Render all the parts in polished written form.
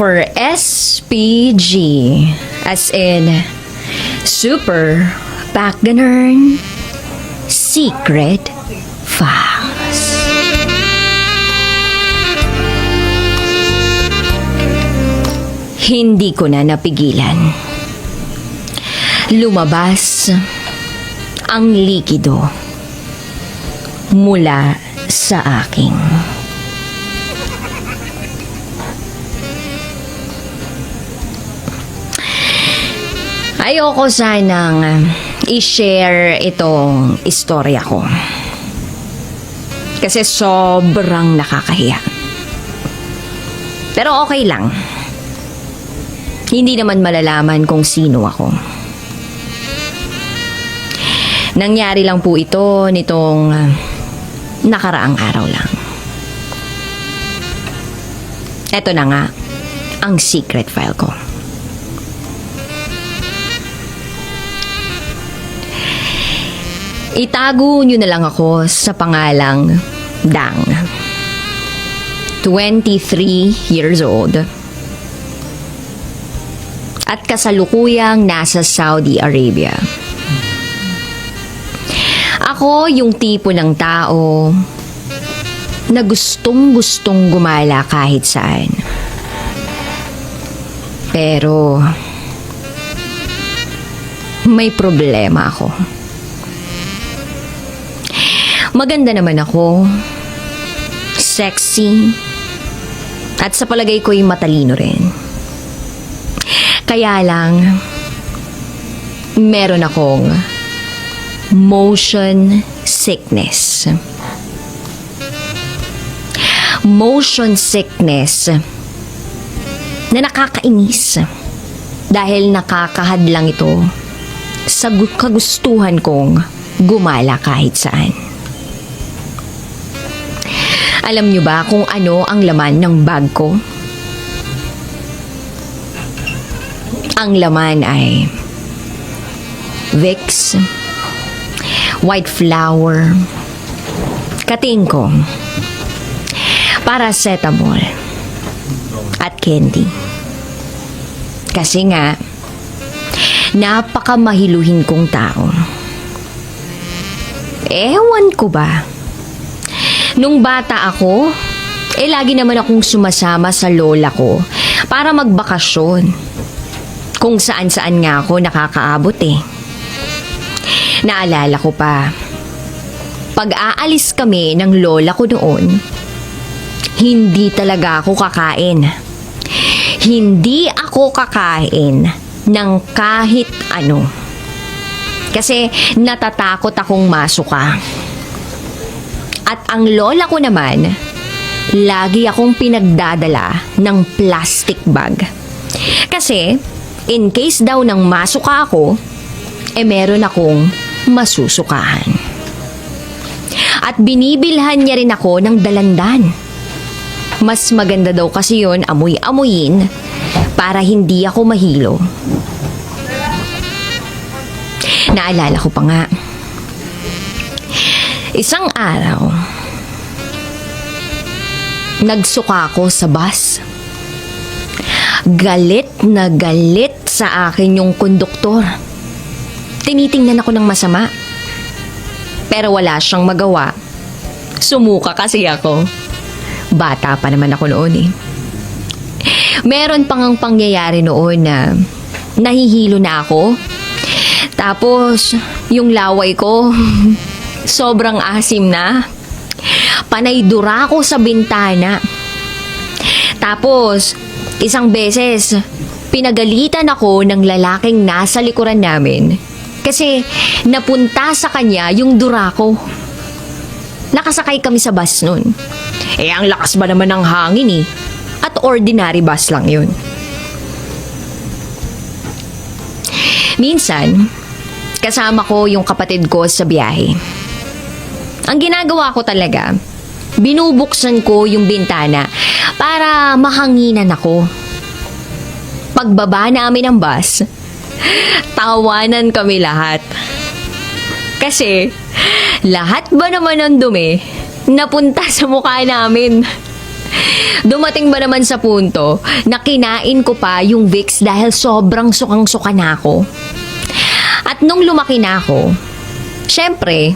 for SPG, as in Super Backgammon Secret Files. Hindi ko na napigilan. Lumabas ang likido mula sa aking ayoko sanang i-share itong istorya ko. Kasi sobrang nakakahiya. Pero okay lang. Hindi naman malalaman kung sino ako. Nangyari lang po ito nitong nakaraang araw lang. Eto na nga, ang secret file ko. Itago nyo na lang ako sa pangalang Dang. 23 years old. At kasalukuyang nasa Saudi Arabia. Ako yung tipo ng tao na gustong-gustong gumala kahit saan. Pero may problema ako. Maganda naman ako, sexy, at sa palagay ko'y matalino rin. Kaya lang, meron akong motion sickness. Motion sickness na nakakainis dahil nakakahadlang ito sa kagustuhan kong gumala kahit saan. Alam niyo ba kung ano ang laman ng bag ko? Ang laman ay Vicks, white flour, katingko, paracetamol, at candy. Kasi nga, napakamahiluhin kong tao. Ewan ko ba? Nung bata ako, lagi naman akong sumasama sa lola ko para magbakasyon. Kung saan-saan nga ako nakakaabot eh. Naalala ko pa, pag-aalis kami ng lola ko noon, hindi talaga ako kakain. Hindi ako kakain ng kahit ano. Kasi natatakot akong masuka. At ang lola ko naman, lagi akong pinagdadala ng plastic bag. Kasi in case daw nang masuka ako, meron akong masusukahan. At binibilhan niya rin ako ng dalandan. Mas maganda daw kasi yun amoy-amoyin para hindi ako mahilo. Naalala ko pa nga. Isang araw, nagsuka ako sa bus. Galit na galit sa akin yung konduktor. Tinitingnan ako ng masama. Pero wala siyang magawa. Sumuka kasi ako. Bata pa naman ako noon eh. Meron pang ang pangyayari noon na nahihilo na ako. Tapos, yung laway ko, sobrang asim na. Panay dura ako sa bintana. Tapos, isang beses, pinagalitan ako ng lalaking nasa likuran namin kasi napunta sa kanya yung dura ko. Nakasakay kami sa bus nun. Ang lakas ba naman ng hangin eh. At ordinary bus lang yun. Minsan, kasama ko yung kapatid ko sa biyahe. Ang ginagawa ko talaga, binubuksan ko yung bintana para mahanginan ako. Pagbaba namin ng bus, tawanan kami lahat. Kasi, lahat ba naman ng dumi napunta sa mukha namin? Dumating ba naman sa punto na kinain ko pa yung Vicks dahil sobrang sukang-suka na ako. At nung lumaki na ako, syempre,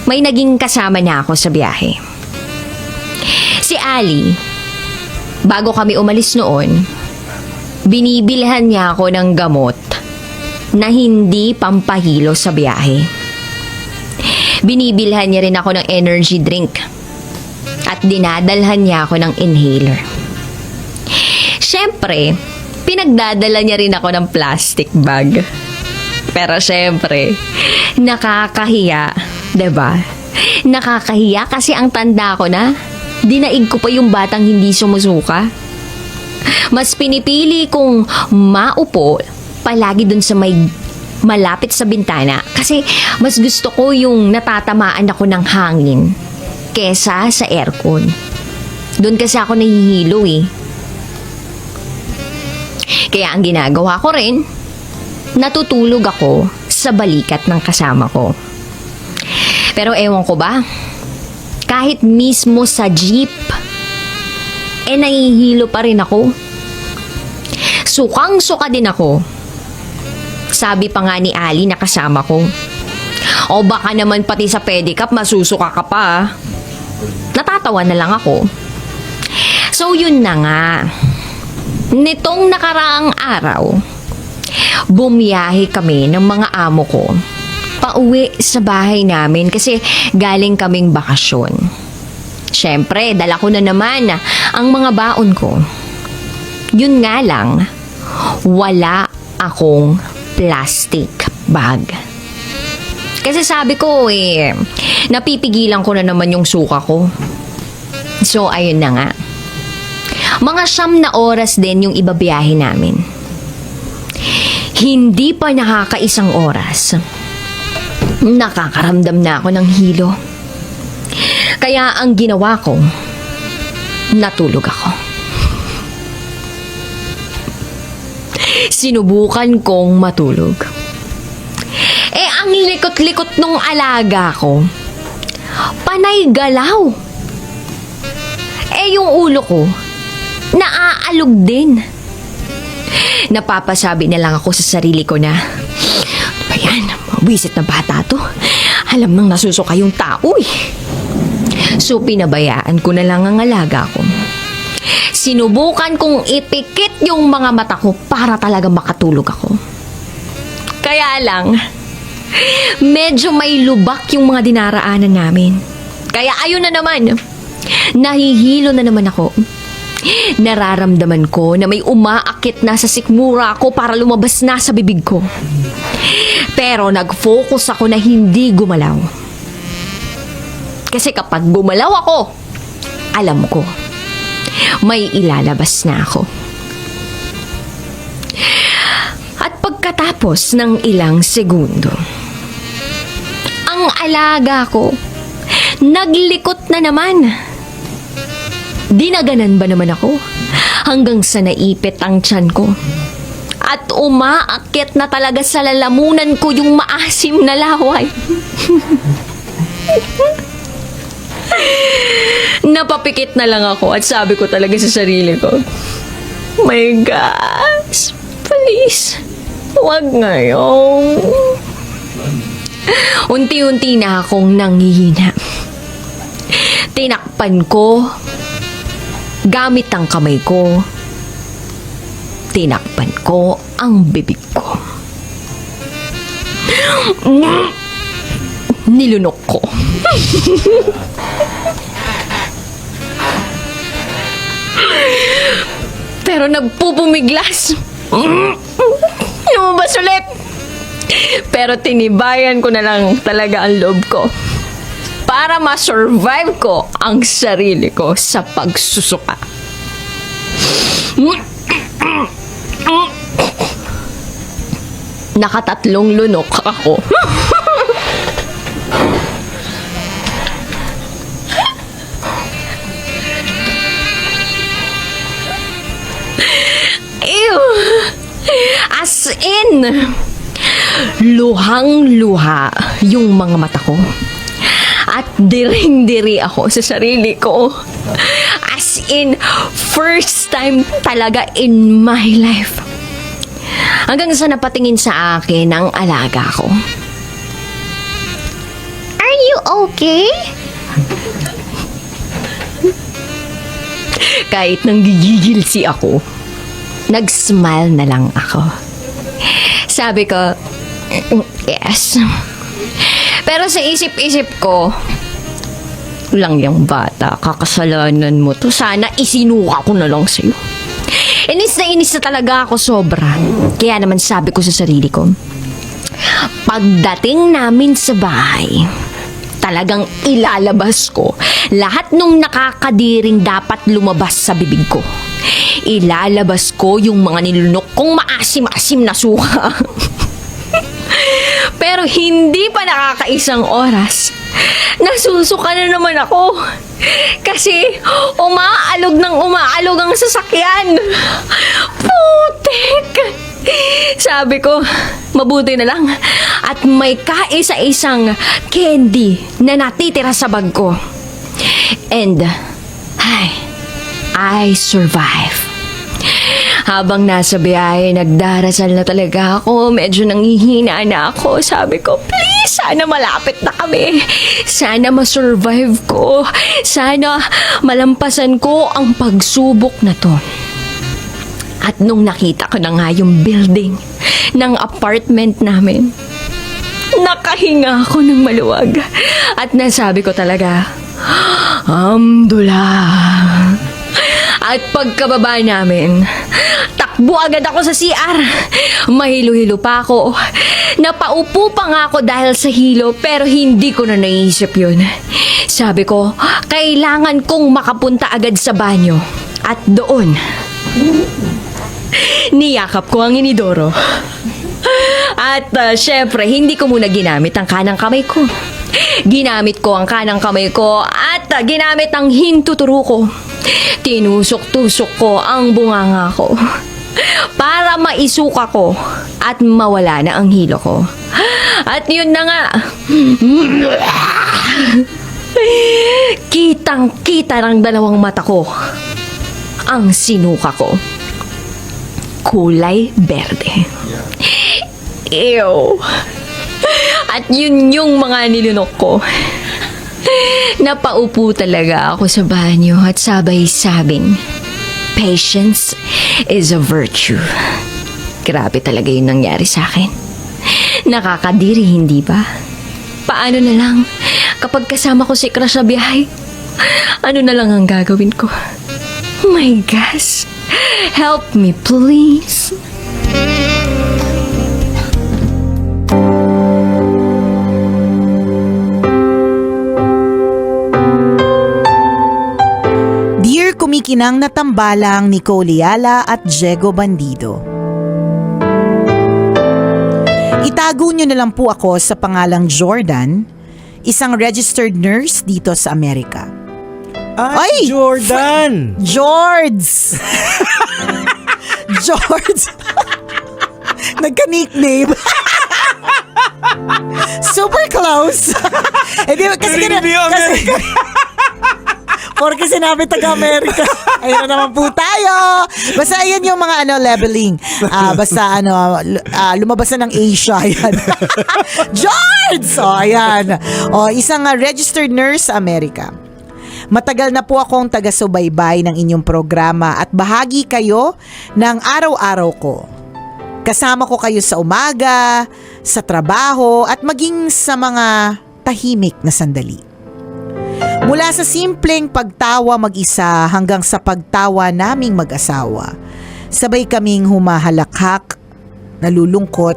may naging kasama na ako sa biyahe. Si Ali, bago kami umalis noon, binibilhan niya ako ng gamot na hindi pampahilo sa biyahe. Binibilhan niya rin ako ng energy drink at dinadalhan niya ako ng inhaler. Siyempre, pinagdadala niya rin ako ng plastic bag. Pero siyempre, nakakahiya, 'di ba? Nakakahiya kasi ang tanda ko na, dinaig ko pa yung batang hindi sumusuka. Mas pinipili kong maupo palagi dun sa may malapit sa bintana kasi mas gusto ko yung natatamaan ako ng hangin kesa sa aircon. Doon kasi ako nahihilo eh. Kaya ang ginagawa ko rin, natutulog ako sa balikat ng kasama ko. Pero ewan ko ba, kahit mismo sa jeep, nahihilo pa rin ako. Sukang-suka din ako. Sabi pa nga ni Ali na kasama ko, o baka naman pati sa pedicab masusuka ka pa. Natatawa na lang ako. So yun na nga. Nitong nakaraang araw, bumiyahe kami ng mga amo ko pauwi sa bahay namin kasi galing kaming bakasyon. Siyempre, dala ko na naman ang mga baon ko. Yun nga lang, wala akong plastic bag. Kasi sabi ko napipigilan ko na naman yung suka ko. So, ayun na nga. Mga 9 oras din yung ibabiyahe namin. Hindi pa nakakaisang oras. Nakakaramdam na ako ng hilo. Kaya ang ginawa ko, natulog ako. Sinubukan kong matulog. Ang likot-likot nung alaga ko, panay galaw. Yung ulo ko, naaalog din. Napapasabi na lang ako sa sarili ko na, ayan, mawisit na bata to. Alam nang nasusuka yung tao eh. So pinabayaan ko na lang ang alaga ko. Sinubukan kong ipikit yung mga mata ko para talaga makatulog ako. Kaya lang, medyo may lubak yung mga dinaraanan namin. Kaya ayun na naman, nahihilo na naman ako. Nararamdaman ko na may umaakit na sa sikmura ko para lumabas na sa bibig ko. Pero nag-focus ako na hindi gumalaw. Kasi kapag gumalaw ako, alam ko, may ilalabas na ako. At pagkatapos ng ilang segundo, ang alaga ko, naglikot na naman. Dinaganan ba naman ako? Hanggang sa naipit ang tiyan ko. At umaakit na talaga sa lalamunan ko yung maasim na laway. Napapikit na lang ako at sabi ko talaga sa sarili ko, my gosh, please, huwag ngayon. Unti-unti na akong nanghihina. Tinakpan ko gamit ang kamay ko. Tinakpan ko ang bibig ko. Nilunok ko. Pero nagpupumiglas. Lumabas ulit. Pero tinibayan ko na lang talaga ang loob ko para ma-survive ko ang sarili ko sa pagsusuka. Nakatatlong lunok ako. Ew! As in, luhang-luha yung mga mata ko. At diring-diri ako sa sarili ko. As As in, first time talaga in my life. Hanggang sa napatingin sa akin ang alaga ko. Are you okay? Kahit nanggigigil si ako, nag-smile na lang ako. Sabi ko, yes. Pero sa isip-isip ko, lang yung bata, kakasalanan mo to. Sana isinuka ko na lang sa'yo. Inis na talaga ako sobra. Kaya naman sabi ko sa sarili ko, pagdating namin sa bahay, talagang ilalabas ko lahat nung nakakadiring dapat lumabas sa bibig ko. Ilalabas ko yung mga nilunok kong maasim-asim na suka. Pero hindi pa nakakaisang oras, nasusuka na naman ako. Kasi umaalog ang sasakyan. Putik! Sabi ko, mabuti na lang at may kaisa-isang candy na natitira sa bag ko. And I survive. Habang nasa biyahe, nagdarasal na talaga ako. Medyo nanghihina na ako. Sabi ko, please, sana malapit na kami. Sana masurvive ko. Sana malampasan ko ang pagsubok na to. At nung nakita ko na nga yung building ng apartment namin, nakahinga ako ng maluwag. At nasabi ko talaga, Alhamdulillah. At pagkababa namin, takbo agad ako sa CR. Mahilo-hilo pa ako. Napaupo pa nga ako dahil sa hilo, pero hindi ko na naisip yun. Sabi ko, kailangan kong makapunta agad sa banyo. At doon, niyakap ko ang inidoro. At syempre, hindi ko muna ginamit ang kanang kamay ko. Ginamit ko ang kanang kamay ko at ginamit ang hintuturo ko. Tinusok-tusok ko ang bunganga ko para maisuka ko at mawala na ang hilo ko. At yun na nga, kitang-kita ng dalawang mata ko ang sinuka ko. Kulay berde. Ew. At yun yung mga nilunok ko. Napaupo talaga ako sa banyo at sabay-sabing, patience is a virtue. Grabe talaga yung nangyari sa akin. Nakakadiri, hindi ba? Paano na lang kapag kasama ko si crush sa biyahe? Ano na lang ang gagawin ko? My gosh, help me please. Kumikinang na tambalang Nicole Yala at Diego Bandido. Itago niyo na lang po ako sa pangalang Jordan, isang registered nurse dito sa Amerika. Ay, Jordan! George! George! Nagka-nickname. Super close. Kasi porque sinabi taga-Amerika. Ayun na naman po tayo. Basta ayun yung mga leveling. Basta lumabas na ng Asia. Ayan. George! Ayan. Isang registered nurse sa Amerika. Matagal na po akong taga-subaybay ng inyong programa at bahagi kayo ng araw-araw ko. Kasama ko kayo sa umaga, sa trabaho at maging sa mga tahimik na sandali. Mula sa simpleng pagtawa mag-isa hanggang sa pagtawa naming mag-asawa, sabay kaming humahalakhak, nalulungkot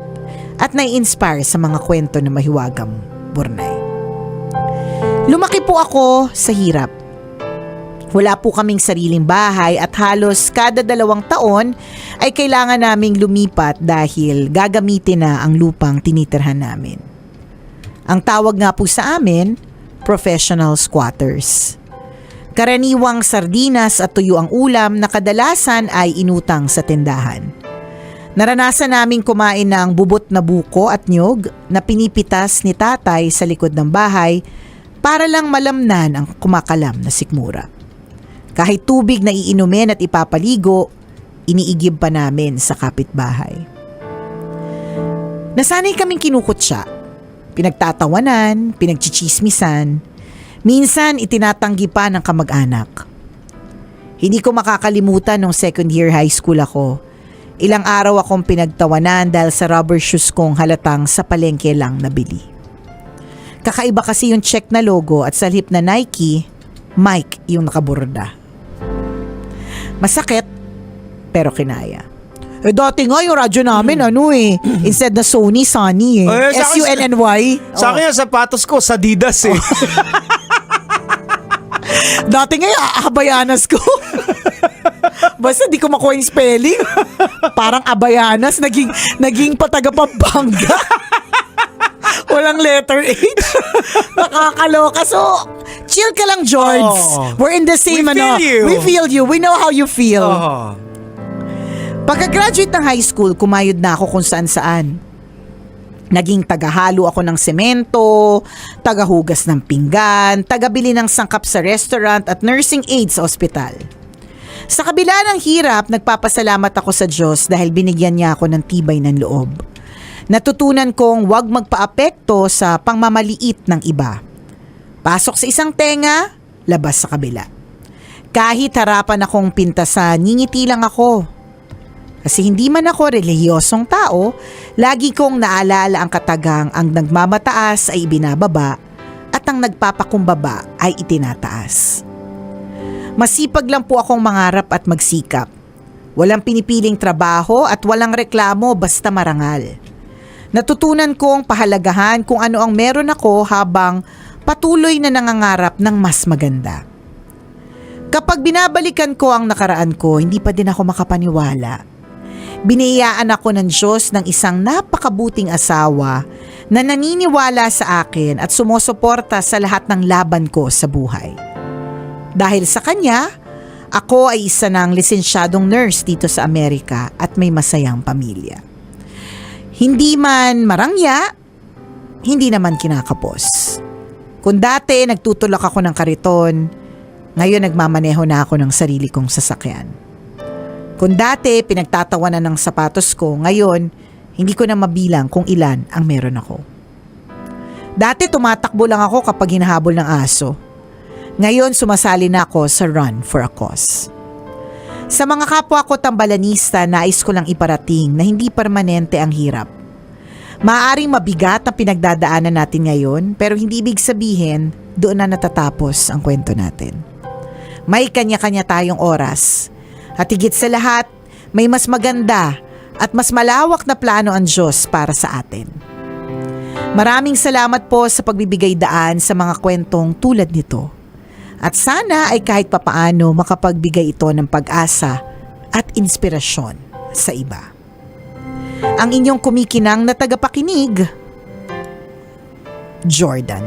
at nai-inspire sa mga kwento na mahiwagang Bornay. Lumaki po ako sa hirap. Wala po kaming sariling bahay at halos kada 2 taon ay kailangan naming lumipat dahil gagamitin na ang lupang tinitirhan namin. Ang tawag nga po sa amin, professional squatters. Karaniwang sardinas at tuyo ang ulam na kadalasan ay inutang sa tindahan. Naranasan naming kumain ng bubot na buko at nyog na pinipitas ni tatay sa likod ng bahay para lang malamnan ang kumakalam na sikmura. Kahit tubig na iinumin at ipapaligo, iniigib pa namin sa kapitbahay. Nasanay kaming kinukutsa, pinagtatawanan, pinagchichismisan, minsan itinatanggi pa ng kamag-anak. Hindi ko makakalimutan nung second year high school ako. Ilang araw akong pinagtawanan dahil sa rubber shoes kong halatang sa palengke lang nabili. Kakaiba kasi yung check na logo at sa lip na Nike, Mike yung nakaborda. Masakit, pero kinaya. Dati nga yung radyo namin, instead na Sony, Sony S-U-N-N-Y. Sa akin yung sapatos ko, sa Adidas Dati nga yung Abayanas ko. Basta di ko makuha yung spelling. Parang Abayanas, naging pataga Pampanga. Walang letter H. Nakakaloka. So, chill ka lang, George. We're in the same, We feel you. We know how you feel. Pagka-graduate ng high school, kumayod na ako kung saan-saan. Naging tagahalo ako ng semento, tagahugas ng pinggan, tagabili ng sangkap sa restaurant at nursing aid sa ospital. Sa kabila ng hirap, nagpapasalamat ako sa Diyos dahil binigyan niya ako ng tibay ng loob. Natutunan kong huwag magpaapekto sa pangmamaliit ng iba. Pasok sa isang tenga, labas sa kabila. Kahit harapan akong pintasan, ngingiti lang ako. Kasi hindi man ako relihiyosong tao, lagi kong naalala ang katagang ang nagmamataas ay ibinababa at ang nagpapakumbaba ay itinataas. Masipag lang po akong mangarap at magsikap. Walang pinipiling trabaho at walang reklamo basta marangal. Natutunan kong pahalagahan kung ano ang meron ako habang patuloy na nangangarap ng mas maganda. Kapag binabalikan ko ang nakaraan ko, hindi pa din ako makapaniwala. Biniyayaan ako ng Diyos ng isang napakabuting asawa na naniniwala sa akin at sumusuporta sa lahat ng laban ko sa buhay. Dahil sa kanya, ako ay isa ng lisensyadong nurse dito sa Amerika at may masayang pamilya. Hindi man marangya, hindi naman kinakapos. Kung dati nagtutulak ako ng kariton, ngayon nagmamaneho na ako ng sarili kong sasakyan. Kung dati pinagtatawanan ng sapatos ko, ngayon hindi ko na mabilang kung ilan ang meron ako. Dati tumatakbo lang ako kapag hinahabol ng aso. Ngayon sumasali na ako sa Run for a Cause. Sa mga kapwa ko tambalanista, nais ko lang iparating na hindi permanente ang hirap. Maaaring mabigat ang pinagdadaanan natin ngayon, pero hindi ibig sabihin doon na natatapos ang kwento natin. May kanya-kanya tayong oras. At higit sa lahat, may mas maganda at mas malawak na plano ang Diyos para sa atin. Maraming salamat po sa pagbibigay daan sa mga kwentong tulad nito. At sana ay kahit papaano makapagbigay ito ng pag-asa at inspirasyon sa iba. Ang inyong kumikinang na tagapakinig, Jordan.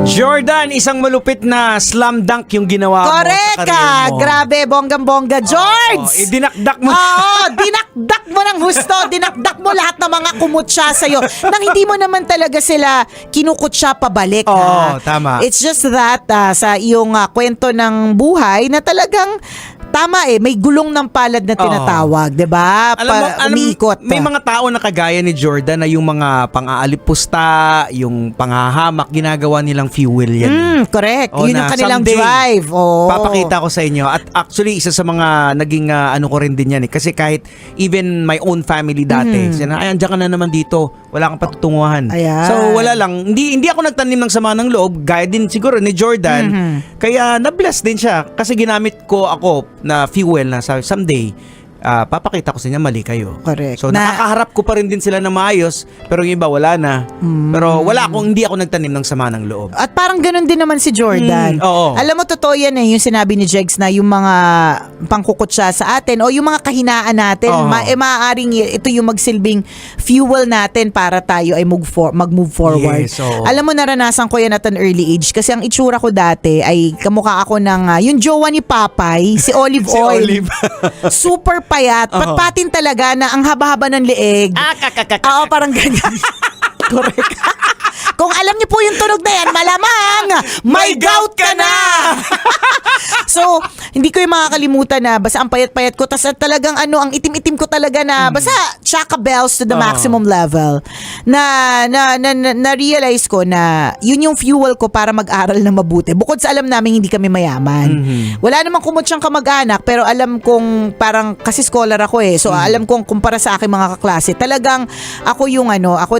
Jordan, isang malupit na slam dunk yung ginawa mo Correct sa ka! career mo. Grabe, bonggang-bongga. George! Dinakdak mo. Oo, dinakdak mo ng husto. Dinakdak mo lahat ng mga kumutsa sa'yo. Nang hindi mo naman talaga sila kinukutsa pabalik. Oo, tama. It's just that sa iyong kwento ng buhay na talagang tama may gulong ng palad na tinatawag, 'di ba? Umiikot. May mga tao na kagaya ni Jordan na yung mga pang-aalipusta, yung panghahamak, ginagawa nilang fuel yan. Correct. O, Yun yung na kanilang someday, drive. Papakita ko sa inyo. At actually, isa sa mga naging ano ko rin din yan Kasi kahit even my own family dati, ay, andiyan ka na naman dito. Wala kang patutunguhan. Ayan. So, wala lang. Hindi ako nagtanim ng sama ng loob. Gaya din siguro ni Jordan. Kaya na-bless din siya. Kasi ginamit ko ako na fuel na sabi, someday, papakita ko sa inyo, mali kayo. Correct. So, nakakaharap ko pa rin din sila na maayos, pero yung iba, wala na. Pero hindi ako nagtanim ng sama ng loob. At parang ganun din naman si Jordan. Oo. Alam mo, totoo yan yung sinabi ni Jegs na yung mga pangkukutsa sa atin o yung mga kahinaan natin, maaaring ito yung magsilbing fuel natin para tayo ay mag-move forward. Yes, oo. Alam mo, naranasan ko yan at an early age kasi ang itsura ko dati ay kamukha ako ng yung jowa ni Papay, si Olive Si Oil. Olive. Super payat, patpatin talaga na ang haba-haba ng leeg. Oo, parang ganyan. Correct. Kung alam niyo po yung tunog na yan, malamang may gout ka na! So, hindi ko yung makakalimutan na basta ang payat-payat ko, tas talagang ang itim-itim ko talaga na basta chaka bells to the maximum level. Na-realize ko na yun yung fuel ko para mag-aral na mabuti. Bukod sa alam namin hindi kami mayaman. Wala namang kumutsang kamag-anak, pero alam kong parang, kasi scholar ako So, alam kong kumpara sa aking mga kaklase, talagang ako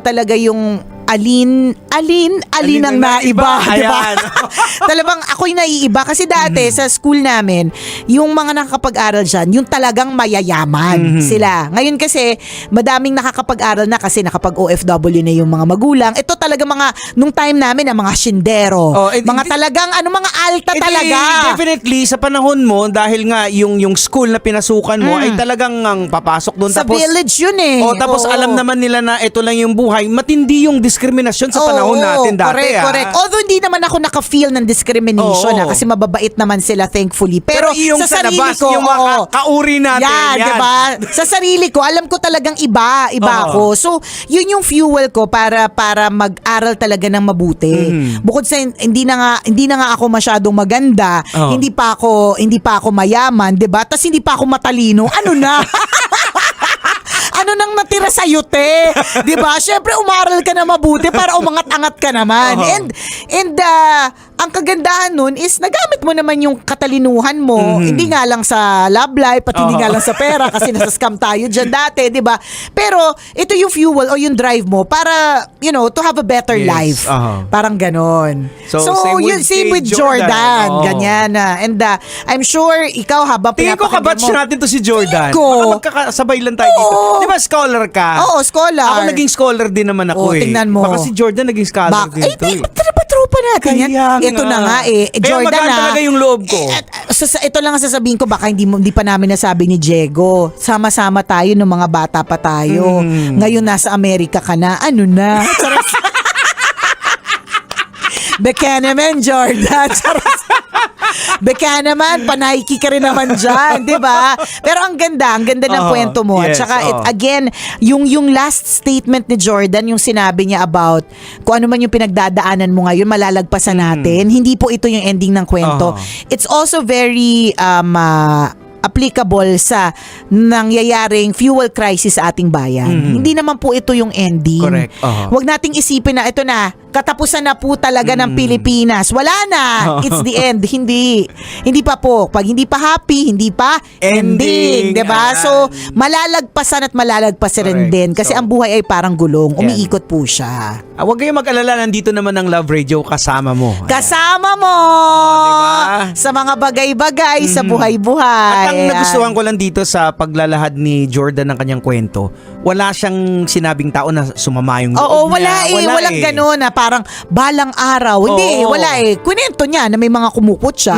talaga yung alin ang naiba, di ba? Ayan. Talagang ako'y naiiba kasi dati sa school namin, yung mga nakakapag-aral dyan, yung talagang mayayaman sila. Ngayon kasi, madaming nakakapag-aral na kasi nakapag-OFW na yung mga magulang. Ito talaga nung time namin, mga shindero. Mga talagang, mga alta talaga. Definitely, sa panahon mo, dahil nga yung school na pinasukan mo ay talagang ang papasok doon. Sa tapos, village yun tapos Oo. alam naman nila na ito lang yung buhay. Matindi yung diskriminasyon sa panahon natin dati. Correct. Although hindi naman ako naka-feel ng discrimination kasi mababait naman sila thankfully. Pero yung sa sarili labas, ko, yung mga kauri natin. yan. Diba? Sa sarili ko, alam ko talagang iba ako. So, yun yung fuel ko para mag-aral talaga ng mabuti. Bukod sa hindi na nga ako masyadong maganda, hindi pa ako mayaman, 'di ba? Tapos hindi pa ako matalino. Ano na? Ano nang natira sa te? 'Di ba? Syempre umaral ka na mabuti para umangat-angat ka naman. And ang kagandahan nun is nagamit mo naman yung katalinuhan mo. Hindi nga lang sa love life at hindi nga lang sa pera kasi nasa scam tayo dyan dati, 'di ba? Pero ito yung fuel o yung drive mo para to have a better life. Parang ganon. So, same with Jordan. Ganyan na. And I'm sure ikaw habang Tingin ko kabatch natin to si Jordan. Tingin ko. Baka magkakasabay lang tayo dito. Di ba scholar ka? Oo, scholar. Ako naging scholar din naman ako Tingnan mo. Baka si Jordan naging scholar din to Tropa natin yan. Kaya Ito na nga Kaya Jordan magaan talaga yung loob ko. Ito lang ang sasabihin ko, baka hindi pa namin nasabi ni Diego. Sama-sama tayo nung mga bata pa tayo. Ngayon nasa Amerika ka na. Ano na? Beka naman, Jordan. Beka naman, panaiki ka rin naman dyan, di ba? Pero ang ganda ng kwento mo. At Yes, saka, again, yung last statement ni Jordan, yung sinabi niya about kung ano man yung pinagdadaanan mo ngayon, malalagpasan natin. Hindi po ito yung ending ng kwento. It's also very applicable sa nangyayaring fuel crisis sa ating bayan. Hindi naman po ito yung ending. Correct. Huwag nating isipin na ito na, katapusan na po talaga ng Pilipinas. Wala na. It's the end. Hindi pa po. Pag hindi pa happy, hindi pa ending. Diba? So, malalagpasan rin Correct. din. Kasi ang buhay ay parang gulong. Umiikot po siya. Huwag kayong mag-alala, nandito naman ang Love Radio kasama mo. Kasama mo! diba? Sa mga bagay-bagay, sa buhay-buhay. At ang nagustuhan ko lang dito sa paglalahad ni Jordan ng kanyang kwento, wala siyang sinabing tao na sumama yung Oo, loob niya. walang gano'n na parang balang araw. Hindi, Oo. wala Kunento niya na may mga kumukot siya.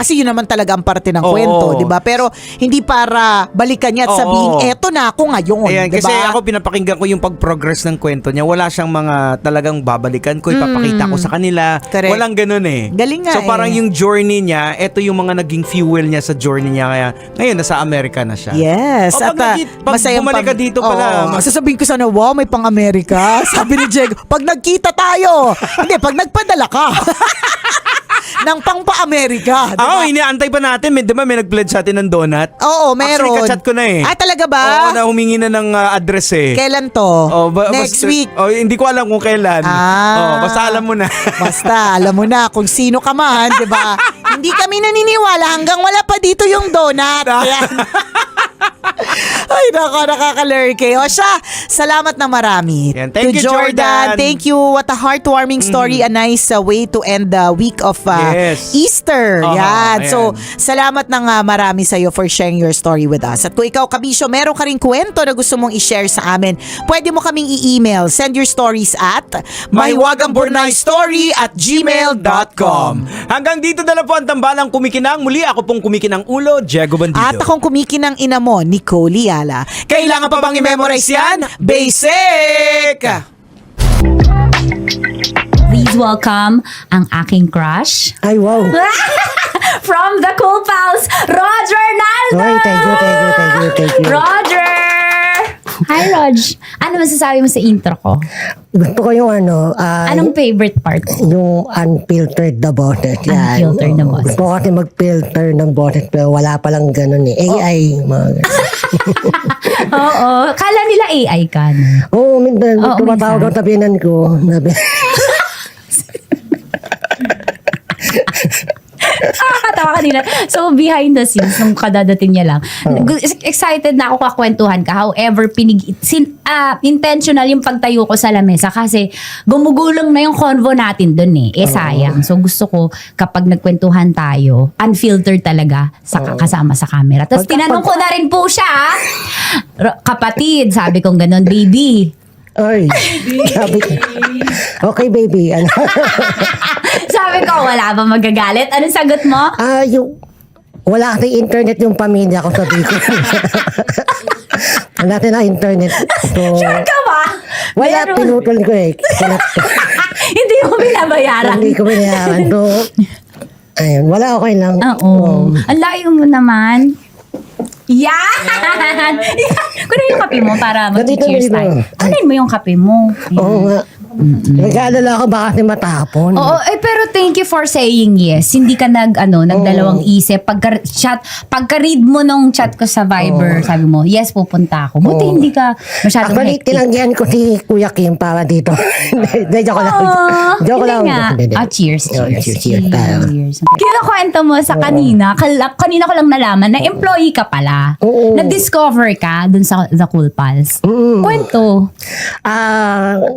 Kasi yun naman talaga ang parte ng Oo. kwento, di ba? Pero hindi para balikan niya at Oo. sabihin, eto na ako ngayon, Ayan, di ba? kasi ako pinapakinggan ko yung pag-progress ng kwento niya. Wala siyang mga talagang babalikan ko, ipapakita ko sa kanila. Correct. Walang ganun Galing nga So parang yung journey niya, eto yung mga naging fuel niya sa journey niya. Kaya ngayon, nasa Amerika na siya. Yes. O, pag masayang bumalik ka dito pala. Sasabihin ko sana, wow, may pang-Amerika. Sabi ni Diego, pag nagkita tayo. Hindi, pag nagpadala ka. ng pang-pa-Amerika. Diba? Ako, iniantay pa natin. May nag-pledge sa atin ng donut. Oo, meron. Actually, kachat ko na Talaga ba? Oo, na humingi na ng address Kailan to? Next week? Hindi ko alam kung kailan. Basta alam mo na. Basta, alam mo na kung sino ka man, di ba? Hindi kami naniniwala hanggang wala pa dito yung donut. Ayan. Ay, nakakalurky. O siya, salamat na marami. Yan. Thank to you, Jordan. Thank you. What a heartwarming story. A nice way to end the week of Yes. Easter. Yan. Ayan. So, salamat na nga marami sa'yo for sharing your story with us. At kung ikaw, Kabisyo, meron ka rin kwento na gusto mong i-share sa amin, pwede mo kaming i-email. Send your stories at mahiwagangburnaystory@gmail.com. Hanggang dito na lang po ang tambalang kumikinang. Muli ako pong kumikinang ulo, Diego Bandido. At akong kumikinang ina mo, Nicole Liala. Kailangan pa bang i-memorize yan? Basic! Please welcome ang aking crush Ay, wow. from the Cool Pals, Roger Naldo! Oy, thank you. Roger! Hi, Rog. Ano masasabi mo sa intro ko? Gusto ko yung Anong favorite part? yung unfiltered na boses. Yan. Unfiltered na boses. Gusto ko kasi mag-filter ng boses pero wala palang ganun eh. AI, mga ganun. Oo. Kala nila AI ka. No? Oo, minsan, Oo, tumatawag minsan. ang tabinan ko. Nakakatawa kanina. So, behind the scenes, nung kadadating niya lang, excited na ako kakwentuhan ka. However, intentional yung pagtayo ko sa lamesa kasi gumugulong na yung convo natin dun eh. Sayang. So, gusto ko kapag nagkwentuhan tayo, unfiltered talaga kasama sa camera. Tapos, tinanong ko na rin po siya, kapatid, sabi kong ganun, baby. Ay, sabi ko. Okay, baby. Ano? Sabi ko, wala ba magagalit? Anong sagot mo? Yung wala kasi internet yung pamilya ko, sabi ko. Wala na internet. So, Sure ka ba? wala, Meron. pinutol ko eh. Hindi mo binabayaran. Hindi ko binayaran. So, ayun, wala, okay lang. Oo. Ang layo mo naman. Yan! Kunin yung kape mo para mag-cheers Ganito, tayo. ganito. Kunin mo yung kape mo. Oo nga. Nag-aalala ako baka kasi matapon. Oo, pero thank you for saying yes. Hindi ka nagdalawang isip. Pagka-read mo nung chat ko sa Viber, sabi mo, yes, pupunta ako. Buti hindi ka masyadong Actually, hectic. tinanggihan ko si Kuya Kim para dito. Hindi, joke lang. Joke lang. Hindi nga. Hindi. Cheers, Oh, cheers. cheers tayo. Kinakwento mo sa kanina, kanina ko lang nalaman na employee ka pala. Oo. Na-discover ka dun sa The Cool Pals. Kwento.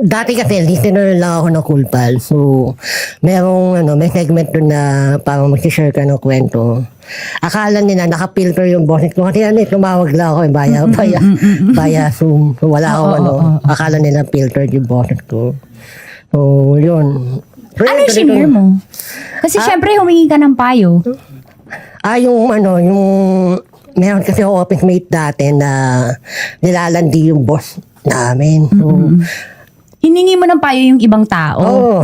Dati kasi listener lang ako ng Cool Pal. So, may segment doon na parang mag-share ka ng kwento. Akala nila nakapilter yung boses ko. Kasi tumawag lang ako via Zoom. So, wala ako akala nila filtered yung boses ko. So, yun. So, Ano yung shinare mo? Kasi syempre humingi ka ng payo. yung meron kasi ako office mate dati na nilalandi yung boss namin. So, Hiningi mo ng payo yung ibang tao. Oo.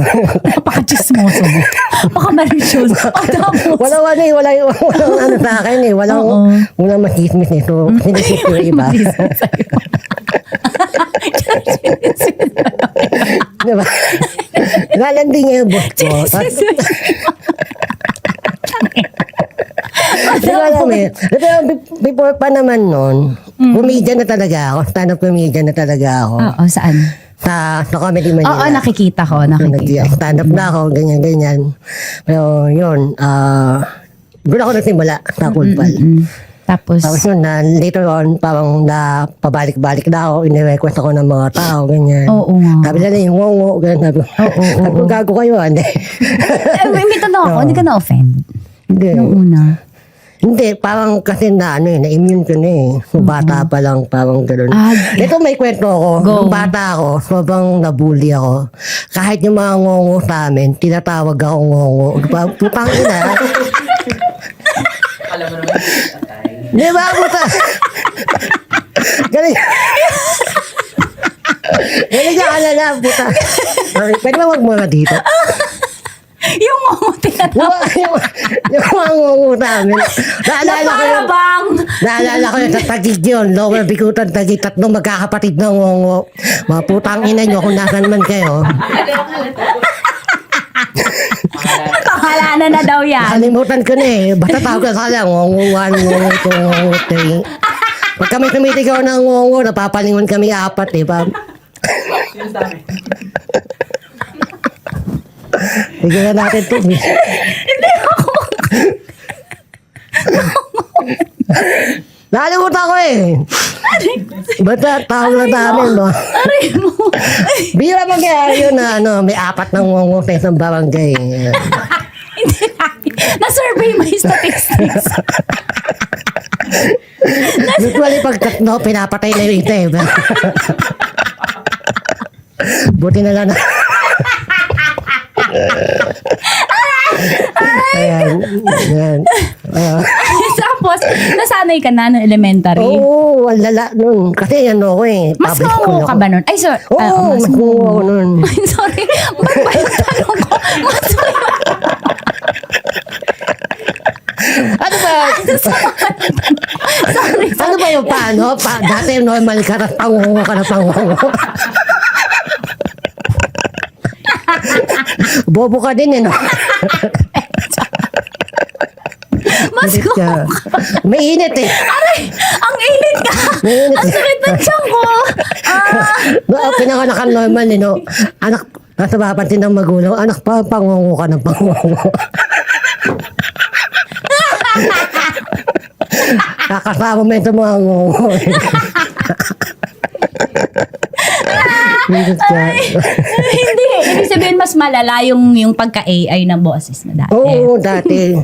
Napaka-chismoso mo. Napaka-malicious. Tapos, walang ano sa akin eh. Walang makismis eh. So, sinisip ko yung iba. Diba? Nilalandi niya yung boss ko. Hindi ko alam eh. Pero before pa naman nun, comedian na talaga ako. Stand-up comedian na talaga ako. Oo, saan? Sa Comedy Manila. Oo, nakikita ko. Stand-up na ako, ganyan-ganyan. Pero yun, doon ako nagsimula sa Cool Pal. Tapos Tapos yun, later on, parang pabalik-balik na ako, ini-request ako ng mga tao, ganyan. Oo nga. Sabi nila yung ngongo, ganyan. Sabi ko, gago kayo, hindi. may tanong ako, hindi ka na-offend? Hindi. Nung una. Hindi, parang kasi na-immune ko na eh. So, bata pa lang, parang gano'n. Ito may kwento ako. Go. Nung bata ako, sobrang nabully ako. Kahit yung mga ngongo sa amin, tinatawag ako ngongo. Putang ina. Alam mo naman, Di ba, puta? Galing. Galing ka alala, puta. Pwede ba wag mo na dito? Yung mo tinatawag. Yung mga ngongo sa amin. Naalala ko yung sa Taguig yun. Lower Bikutan, Taguig. Tatlong magkakapatid ng ngongo. Mga putang ina nyo kung nasan man kayo. Pangalanan na daw yan. Nakalimutan ko na eh. Basta tawag ka sa lang. Ngongo 1, ngongo 2, ngongo 3. Pag kami tumitigaw ng ngongo, napapalingon kami 4 eh. sino sa amin? Bigyan na natin ito. Nakalimutan ko eh. Basta tawag na namin, no? Aray mo. Bira mangyayari yun na may 4 na ngongo sa isang barangay. Hindi namin. Na-survey mo yung statistics. Usually pag tatlo, pinapatay na yung ito eh. Buti na lang na. Ayan. Tapos, nasanay ka na ng elementary. Oo, ang lala nun. Kasi ano ko eh. Mas public school ngongo ka ako. ba nun? Ay, sorry. Oo, mas ngongo ako nun. Ay, sorry. Ba't ba yung tanong ko? Mas Ano Ano ba? Ano ba yung paano? Dati normal ka na pangungo ka na pangungo. Bobo ka din, no? Mas Init ko. ka. May init eh. Aray! Ang init ka! May init Ang eh. sakit ng tiyan ko! No, pinakanakan normal, no? Anak, nasa mapansin ng magulang, anak pa, pangungo ka ng pangungo. Kakasama mo ito mga ngungo. Init ka. Hindi. Ibig sabihin, mas malala yung pagka-AI ng boses na dati. Oo, dati.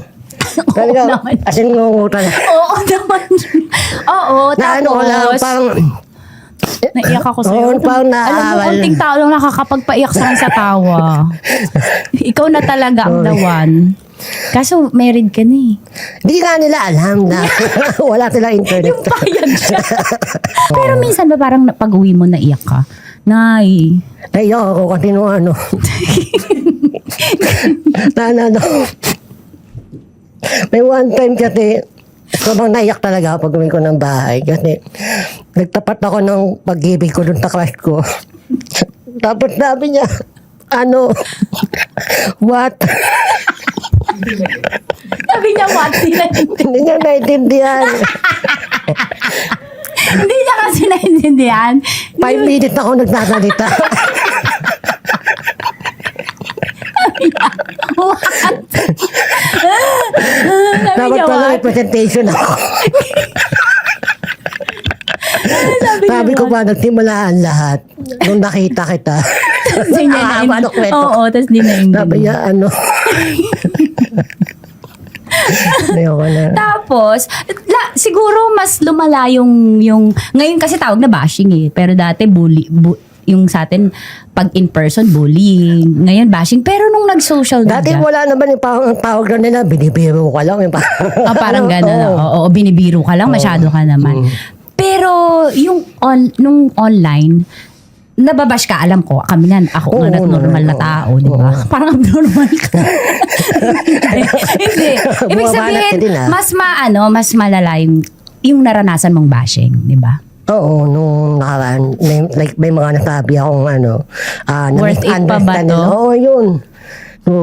Talaga, naman. as in ngungo talaga. Oo naman. Oo, Na ano ko lang, tapos... parang, Naiyak ako sa'yo. Oo, parang Alam mo, naawal. konting tao lang nakakapagpaiyak sa tawa. Ikaw na talaga ang the one. Kaso, married ka na eh. hindi nga nila alam na wala silang internet. Yung payag siya. Pero minsan ba parang pag-uwi mo naiyak ka? Nay. Naiyak ako kasi nung ano. ano. May one time kasi, sobrang naiyak talaga ako pag uwi ko ng bahay. Kasi nagtapat ako ng pag-ibig ko dun sa crush ko. Tapos sabi niya, ano, what? Sabi niya, what? Hindi niya naintindihan. Hindi niya kasi naintindihan. 5 minutes ako nagsasalita. What? Sabi Dapat niya, pala may what? presentation ako. Sabi ko what? ba, nagsimulaan lahat. Nung nakita kita. Kasi niya Ah, ano kwento? Oo, tapos di Sabi naintindihan. niya, ano. Ayoko na. Tapos, siguro mas lumala yung, ngayon kasi tawag na bashing eh. Pero dati yung sa atin, pag in person, bullying. Ngayon bashing. Pero nung nag-social Dati media. wala naman yung tawag na nila, binibiro ka lang. Yung Parang gano'n. Oo. Oo, binibiro ka lang, masyado ka naman. Pero yung nung online, nababash ka, alam ko, kami nga, ako nga Oo, normal na oo. tao, di ba? Oo. Parang abnormal ka. Hindi. Ibig Bumabalat sabihin, ka din, ah. mas malala yung naranasan mong bashing, di ba? Oo, nung nakaraan, may mga nasabi akong ano, Worth it pa ba to? Oo, yun. So,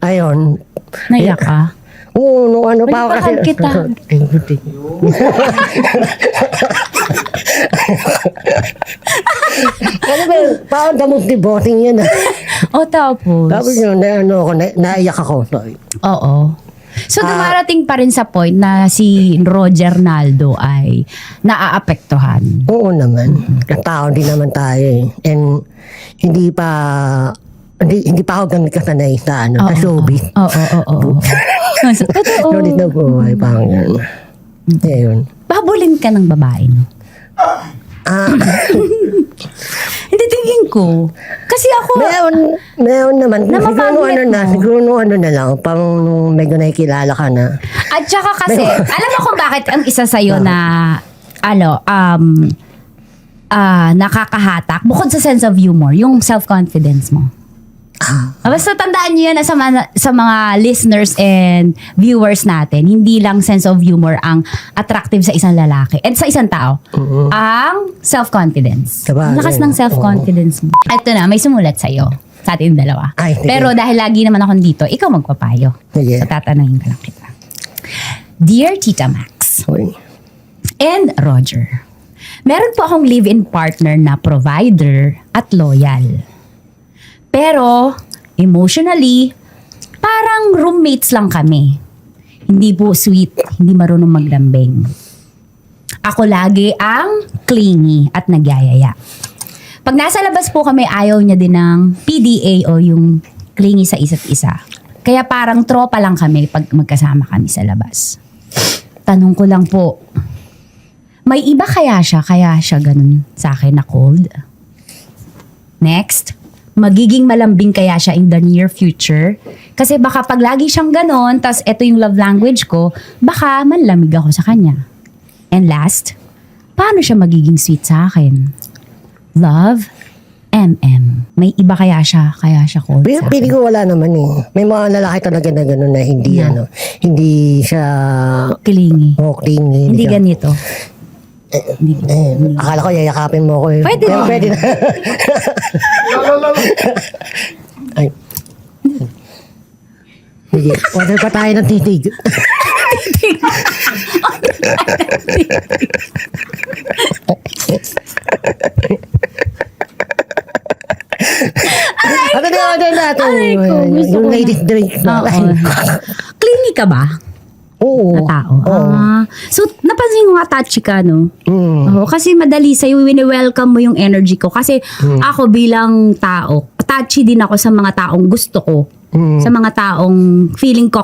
ayun. Naiyak ka? Oo, nung ano Ay, pa ako kasi. mahal kita. Thank you. Ano ba yun? Parang damog devoting yun. O tapos? Tapos yun, naiyak ako. Sorry. Oo. So, dumarating pa rin sa point na si Roger Naldo ay naaapektuhan. Oo naman. Katao din naman tayo eh. And hindi pa ako ganun kasanay sa sa showbiz. Oo. Totoo. Showbiz na buhay, parang yun. Ayun. Babulin ka ng babae, no? Hindi, tingin ko. Kasi ako, Meron naman. Na Siguro mapagnet mo. siguro ano na lang, parang nung medyo nakikilala ka na. at saka kasi, alam mo kung bakit ang isa sa'yo na, nakakahatak, bukod sa sense of humor, yung self-confidence mo. Basta tandaan niyo yan na sa mga listeners and viewers natin, hindi lang sense of humor ang attractive sa isang lalaki at sa isang tao. Ang self-confidence. Sabagay. Ang lakas ng self-confidence mo. Ito na, may sumulat sa'yo. Sa ating dalawa. Ay, sige. Pero dahil lagi naman ako dito, ikaw magpapayo. Sige. So tatanungin ka lang kita. Dear Tita Max Uy. and Roger, meron po akong live-in partner na provider at loyal. Pero, emotionally, parang roommates lang kami. Hindi po sweet, hindi marunong maglambing. Ako lagi ang clingy at nagyayaya. Pag nasa labas po kami, ayaw niya din ng PDA o yung clingy sa isa't isa. Kaya parang tropa lang kami pag magkasama kami sa labas. Tanong ko lang po, may iba kaya siya ganun sa akin na cold? Next, magiging malambing kaya siya in the near future? Kasi baka pag lagi siyang ganon, tas eto yung love language ko, baka manlamig ako sa kanya. And last, paano siya magiging sweet sa akin? Love, May iba kaya siya called sa akin? Pili ko wala naman eh. May mga lalaki talaga na gano'n na hindi hindi siya Clingy. clingy. Hindi siya- ganito. Akala ko yayakapin mo ko eh. Pwede Pero naman. pwede na. Ay. Sige, order pa tayo ng titig. Ano na order natin? Aray ko, gusto Yung ko na. ladies drink. Oo. Clingy ka ba? Oo. Na tao? Oo. So, napansin ko nga touchy ka, no? Mm. Oo, kasi madali sa'yo, wini-welcome mo yung energy ko. Kasi ako bilang tao, touchy din ako sa mga taong gusto ko. Sa mga taong feeling ko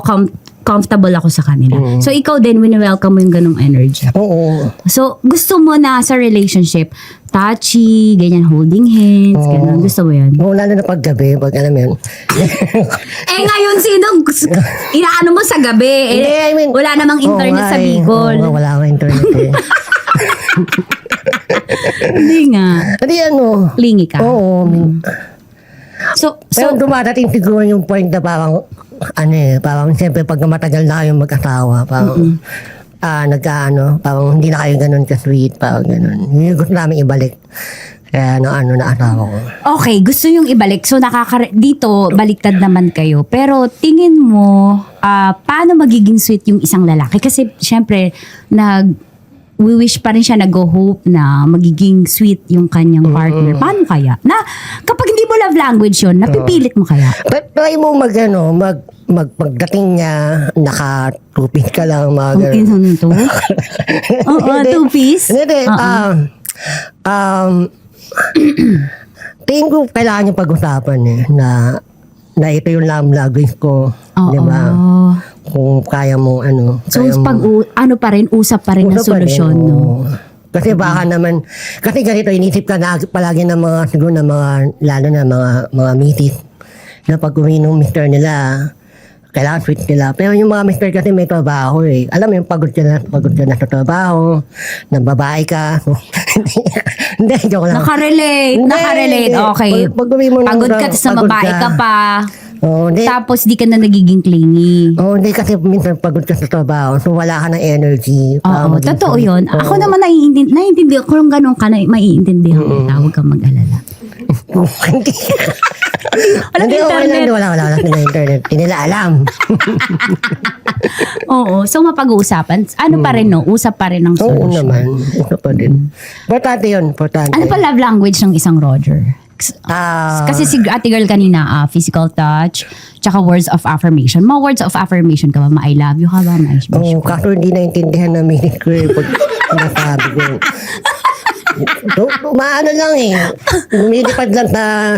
comfortable ako sa kanila. So, ikaw din, wini-welcome mo yung ganong energy. Oo. So, gusto mo na sa relationship, touchy, ganyan, holding hands, ganun. Gusto mo yan? Oo, lalo na paggabi, pag alam mo yun. Eh ngayon, inaano mo sa gabi? Eh, Hindi, I mean, wala namang internet oo sa nga eh. Bicol. Oo, wala akong internet eh. Hindi nga. Hindi ano. Clingy ka. Oo. So, Pero dumating siguro yung point na parang, parang siyempre pag matagal na kayong mag-asawa, parang, parang hindi na kayo ganun ka-sweet, parang ganun. Yung gusto namin ibalik. Kaya na asawa ko. okay, gusto yung ibalik. So, dito, baliktad naman kayo. Pero, tingin mo, paano magiging sweet yung isang lalaki? Kasi, syempre, we-wish pa rin siya, nag-hope na magiging sweet yung kanyang partner. Paano kaya? Na, kapag hindi mo love language yun, napipilit mo kaya? But try mo pagdating niya, naka-two-piece ka lang, mga Ang ganun. nito? Oo, two-piece? Hindi, tingin ko kailangan yung pag-usapan na ito yung love language ko. Oo. Di ba? Kung kaya mo, So, kaya mo- pa rin, usap pa rin ng Usap pa rin, solusyon, no? oo. Kasi baka naman, kasi ganito, inisip ka na palagi ng mga, siguro ng mga, lalo na mga misis, na pag uwi ng mister nila, kailangan sweet nila. Pero yung mga mister kasi may trabaho eh. Alam mo yung pagod ka na sa trabaho, ng babae ka. Hindi, joke lang. Nakarelate, Hindi. okay. Pag uwi mo ng Pagod ka, tas na pagod babae ka pa. Oo, hindi. Tapos di ka na nagiging clingy. Oo, hindi kasi minsan pagod ka sa trabaho, so wala ka ng energy. para Oo, maging totoo sweet. yun. Oo. Ako naman naiintindihan ko kung ganun ka na maiintindihan kita. Huwag kang mag-alala. Hindi. Walang Hindi, okay lang. internet. Wala na internet. Hindi nila alam. Oo, so mapag-uusapan. Ano pa rin, no? Usap pa rin ng Oo solusyon. naman. Ito pa din. Importante yun. Importante. Ano pa love language ng isang Roger? Kasi si Ate Girl kanina, physical touch, tsaka words of affirmation. Mga words of affirmation ka ba? I love you ka ba? Oo, kaso hindi naintindihan na minute ko eh. Pag sinasabi ko. Maano lang eh. Lumilipad lang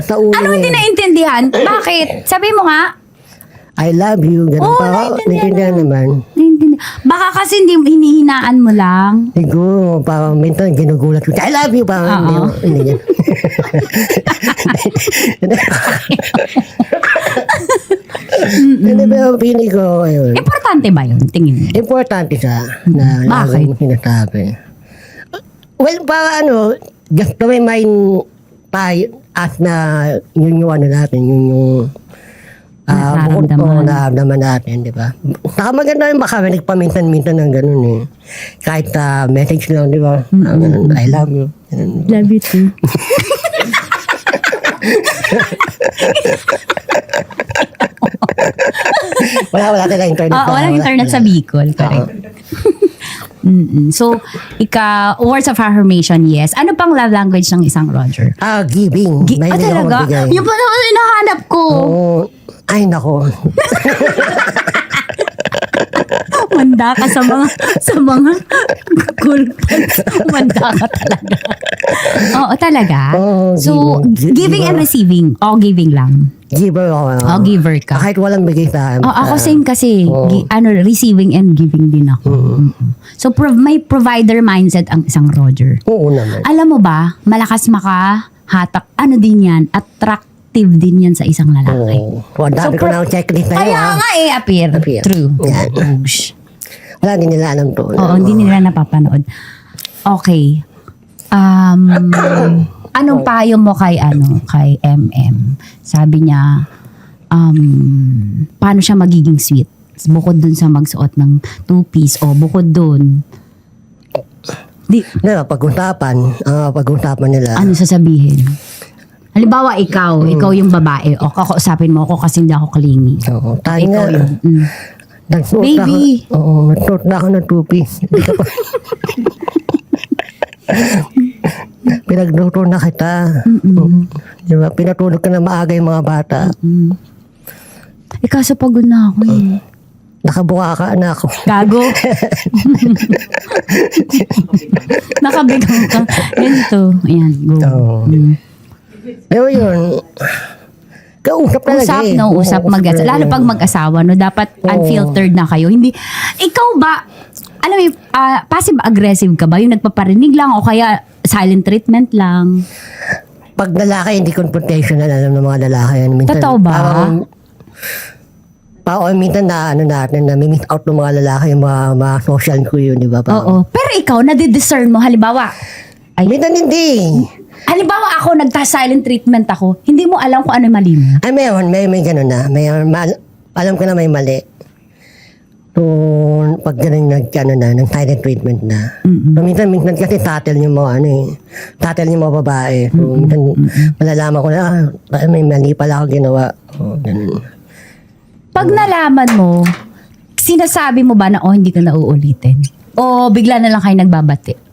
sa ulo Ano hindi eh. naintindihan? Bakit? Sabi mo nga, I love you. Ganun Oo, pa. Naintindihan naman. baka kasi hindi hinihinaan mo lang. Siguro, parang minsan ginugulat ko. I love you. Parang Oo. hindi yan. Hindi, pero feeling ko, ayun. Importante ba yun? Tingin mo. Importante siya na Bakit? lagi mo sinasabi. Well, para just to remind tayo at na yun yung natin, yun yung Nararamdaman. nararamdaman natin, di ba? Saka maganda yung makarinig pa minsan-minsan ng ganun eh. Kahit message lang, di ba? Ganun, I love you. Ganun. Love you too. Wala talaga internet. Walang internet sa Bicol. Correct. So, words of affirmation, yes. Ano pang love language ng isang Roger? Giving. Mahilig ako Talaga? magbigay. Yung pa naman hinahanap ko. Oo. Ay, nako. Manda ka sa mga cool pants. Manda ka talaga. Oo, talaga? Oo, So, giving. giving and receiving. O, giving lang. Giver ako. O, giver ka. Kahit walang bigay sa akin. Ako same kasi. Oo. Receiving and giving din ako. Mm-mm. So, may provider mindset ang isang Roger. Oo naman. Alam mo ba, malakas makahatak, din yan, attractive din yan sa isang lalaki. Oo. Ang dami ko na ang checklist na yun. Kaya nga Appear. True. Yan. Oosh. Wala din nila alam to. Oo, hindi nila napapanood. Okay. Anong payo mo kay MM? Sabi niya, paano siya magiging sweet? Bukod dun sa magsuot ng two-piece o bukod dun, Pag-usapan nila. ano sasabihin? Halimbawa, ikaw yung babae, o kakausapin mo ako kasi hindi ako clingy. Oo, tayo Ikaw nga. yun. Nagsuot Baby. na ako. Oo, nagsuot na ako ng two-piece. Hindi ka pa. Pinagluto na kita. Di ba? Pinatulog ka na maaga yung mga bata. Kaso pagod na ako eh. Nakabuka ka, anak ko. Gago. Nakabigang ka. Ganito. Ayan, go. Oo. Pero yun, kausap talaga Usap talaga. lalo pag mag-asawa, no, dapat unfiltered na kayo. Hindi, ikaw ba, alam mo, passive-aggressive ka ba? Yung nagpaparinig lang o kaya silent treatment lang? Pag lalaki, hindi confrontational, alam ng mga lalaki yan. Minsan, Totoo ba? Minsan na meet out ng mga lalaki, yung mga social ko yun, di ba? Oo. Pero ikaw, nadidiscern mo, halimbawa, Minsan hindi. halimbawa ako, nagta-silent treatment ako, hindi mo alam kung ano yung mali mo. Ay, may gano'n na. Alam ko na may mali. So, pag gano'n ng silent treatment na. So, minsan kasi tattle yung mga tattle yung mga babae. So, minsan malalaman ko na, may mali pala ako ginawa. Ganun. Pag nalaman mo, sinasabi mo ba na, hindi ka na uulitin? O bigla na lang kayo nagbabati?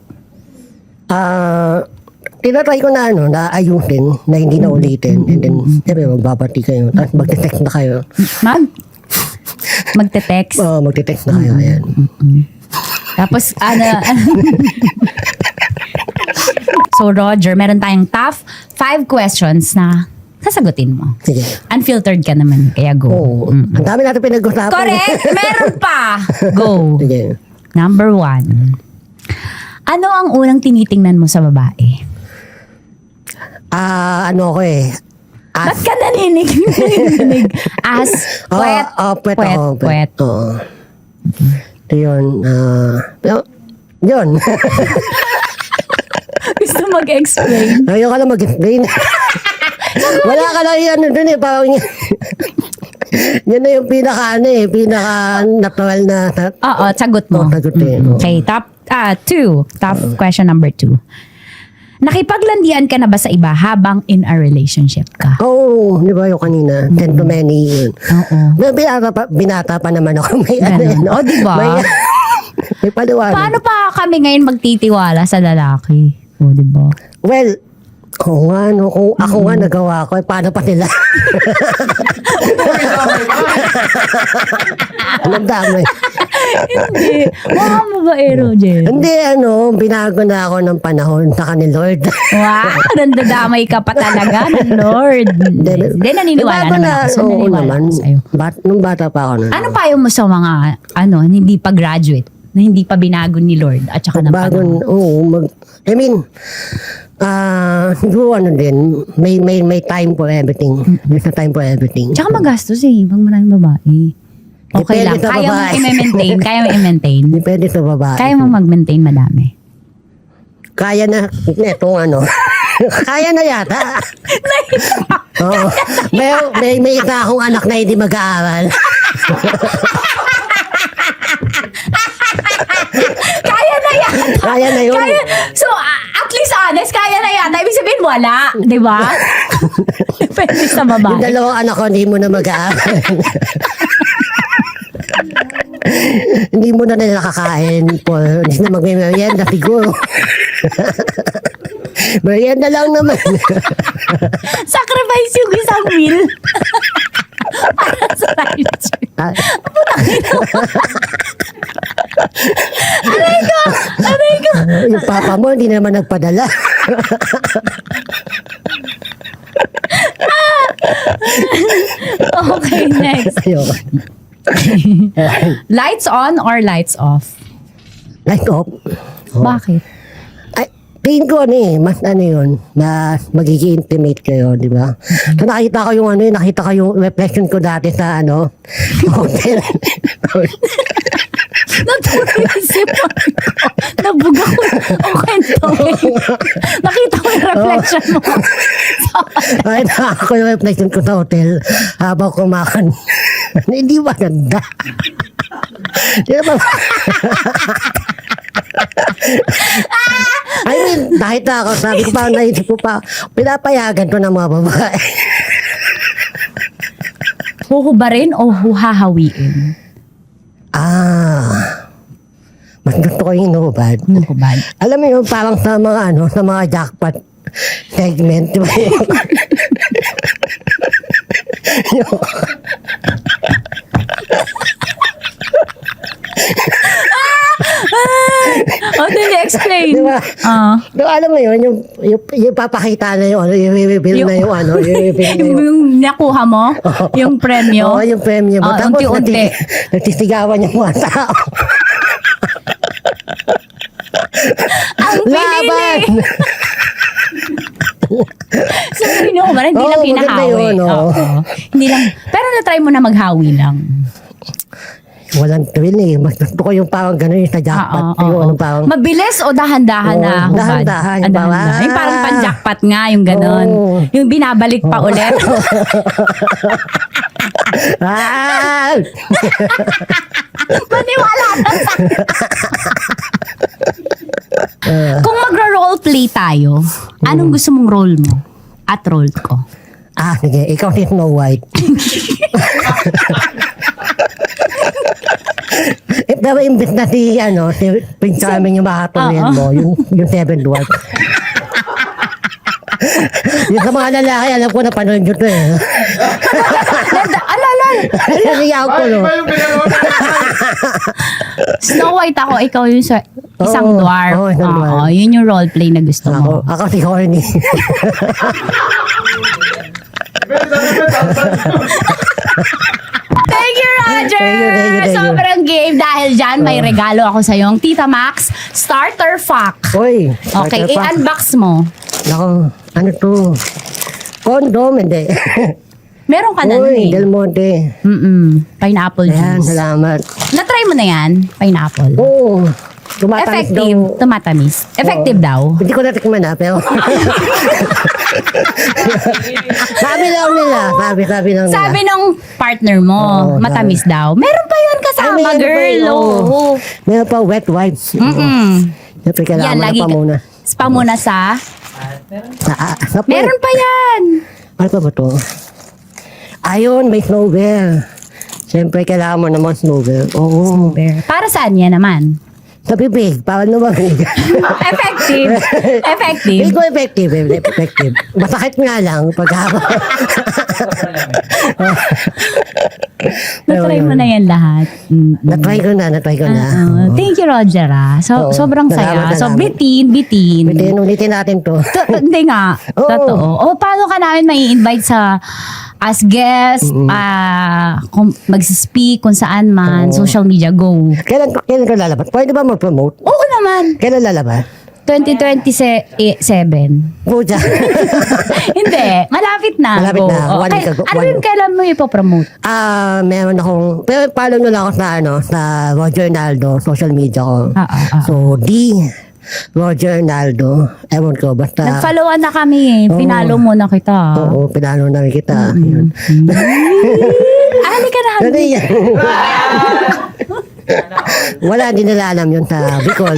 Tinatry ko na na ayusin, na hindi na ulitin. And then, siyempre, magbabati kayo. Tapos magte-text na kayo. Magte-text? Magte-text na kayo. Ayan. Tapos, So, Roger, meron tayong top 5 questions na sasagutin mo. Sige. Unfiltered ka naman, kaya go. Oo. Ang dami natin pinag-usapan. Correct! Meron pa! Go! Sige. Number 1. Ano ang unang tinitingnan mo sa babae? Ano ko eh. Ba't ka naninig? As, puwet, Puwet puwet, ako. puwet. Oo. Ito yun. Yun. Gusto mag-explain? Ayaw ka lang mag-explain. Wala ka lang yan dun eh. Parang yan na yung pinaka-natural na Oo, sagot mo. sagot eh. Oo. Okay, top 2. Top question number 2. Nakipaglandian ka na ba sa iba habang in a relationship ka? Oo, di ba yung kanina? 10 to many yun. Oo. Binata pa naman ako. May Ganun. O, di ba? May paliwanag. Paano pa kami ngayon magtitiwala sa lalaki? O, di ba? Well, kung ako nga nagawa ko, paano pa nila? Anong damay? Hindi. Mukha mo ba, Roger? Hindi, binago na ako ng panahon sa ni Lord. Wow, nandadamay ka pa talaga ng Lord. Hindi, naniniwala naman ako. So, Oo naniniwala naman. ako sa'yo. Nung bata pa ako nun. Ano payo mo sa mga, hindi pa graduate, na hindi pa binago ni Lord at saka ng panahon? Siguro din, may time for everything. There's a time for everything. Tsaka magastos pag maraming babae. Okay Depende lang. sa Kaya mo babae. i-maintain. Kaya mo i-maintain. Depende sa babae. Kaya mo mag-maintain madami. Kaya na, kaya na yata. Oo. May isa akong anak na hindi mag-aaral. Kaya na yan! Kaya na yun. So, at least honest, kaya na yata. Ibig sabihin, wala. Di ba? Depende sa Yung babae. dalawang anak ko, hindi mo na mag-aaral. Hindi mo na nila kakain. Hindi na mag-merienda siguro. Merienda lang naman. Sacrifice yung isang meal. Para sa rice. Aray ko! Yung papa mo, hindi naman nagpadala. Okay, next. Ayoko. Lights on or lights off? Light off. Bakit? Ay, tingin ko mas yun, mas magiging intimate kayo, di ba? So nakita ko yung reflection ko dati sa hotel. Naturisip ako. Nabuga ko ang kwento. Nakita ko yung reflection mo. Ay, ako yung reflection ko sa hotel habang kumakan. Hindi maganda. Di ba? I mean, nakita ako, sabi ko pa, naisip ko pa, pinapayagan ko ng mga babae. Huhubarin o huhahawiin? Mas gusto ko yung inuubad. Huhubad. Alam mo yung parang sa mga sa mga jackpot segment, di ba? Then explain. Di ba? Ah. Alam mo yun, yung papakita na yung yung reveal na yung yung reveal na yung Yung nakuha mo? Yung premyo? Oo, yung premyo mo. Oo, Tapos unti-unti. nagtisigawan yung mga tao. Ang Laban! pinili! So, hindi ko ba? Hindi Oo, lang maganda pinahawi. yun, oo. Oo. Hindi lang. Pero na-try mo na maghawi lang. Walang thrill eh. Mas gusto ko yung parang gano'n yung sa jackpot. Oo, Yung oo. ano parang... Mabilis o dahan-dahan na Oo, hubad? dahan-dahan. Ah, dahan-dahan. Yung parang pan-jackpot nga, yung gano'n. Oo. Yung binabalik pa ulit. Ah! Maniwala ka sa... Kung magra-roleplay tayo, anong gusto mong role mo? At role ko? Sige. Ikaw si Snow White. Pero imbis na si Prince Charming yung makatuloyan mo, yung Seven Dwarfs. Yung sa mga lalaki, alam ko na panood nyo to eh. Alala! Nasiyaw ko, no? Snow White ako, ikaw yung isang Oo, dwarf. oo, isang dwarf. Oo, yun yung roleplay na gusto mo. Ako si Horny. Thank you, Roger! Thank you. Sobrang game. Dahil dyan, may regalo ako sa yung Tita Max Starter Pack. Uy. Okay, i-unbox mo. Ako, ano to? Condom, hindi. Meron ka na nun Uy, eh. Del Monte. Pineapple Ayan, juice. salamat. Na-try mo na yan? Pineapple. Oo. Tumatamis Effective. daw. Tumatamis. Effective daw. Hindi ko natikman na, pero... sabi lang nila. Sabi lang nila. Sabi ng partner mo, Oo, matamis daw. Meron pa yun kasama, Ay, meron pa girl. yun, oo. Oo. Meron pa wet wipes. Siyempre, Yan, kailangan lagi pa muna. Spa muna sa... Sa Meron pa yan. Ano pa ba to? Ayun, may snowbell. Siyempre, kailangan mo naman snowbell. Oo. Para saan yan naman? Sa bibig, para lumabig. Effective. Effective. Hindi ko effective. Masakit nga lang pag Na-try mo na yan lahat. Na-try ko na. Thank you, Roger. Oo. Sobrang saya. So, Salamat. bitin. Ulitin natin to. Hindi nga. Oo. Totoo. O, paano ka namin may invite sa as guest, kung mag-speak, kung saan man, social media, go. Kailan ka lalabas? Pwede ba mag-promote? Oo naman. Kailan lalabas? 2027. Puja. Hindi. Malapit na. Malapit Go. na. O, One week ago. ano yung kailan mo ipopromote? Meron akong, pero follow nyo lang ako sa Roger Naldo, social media ko. So, Roger Naldo. Ewan ko, basta... Nag-followan na kami eh. Pinalo mo na kita. Oo, pinalo na kita. Yun. Halika na. Ano yan? Wala, hindi nila alam yun sa Bicol.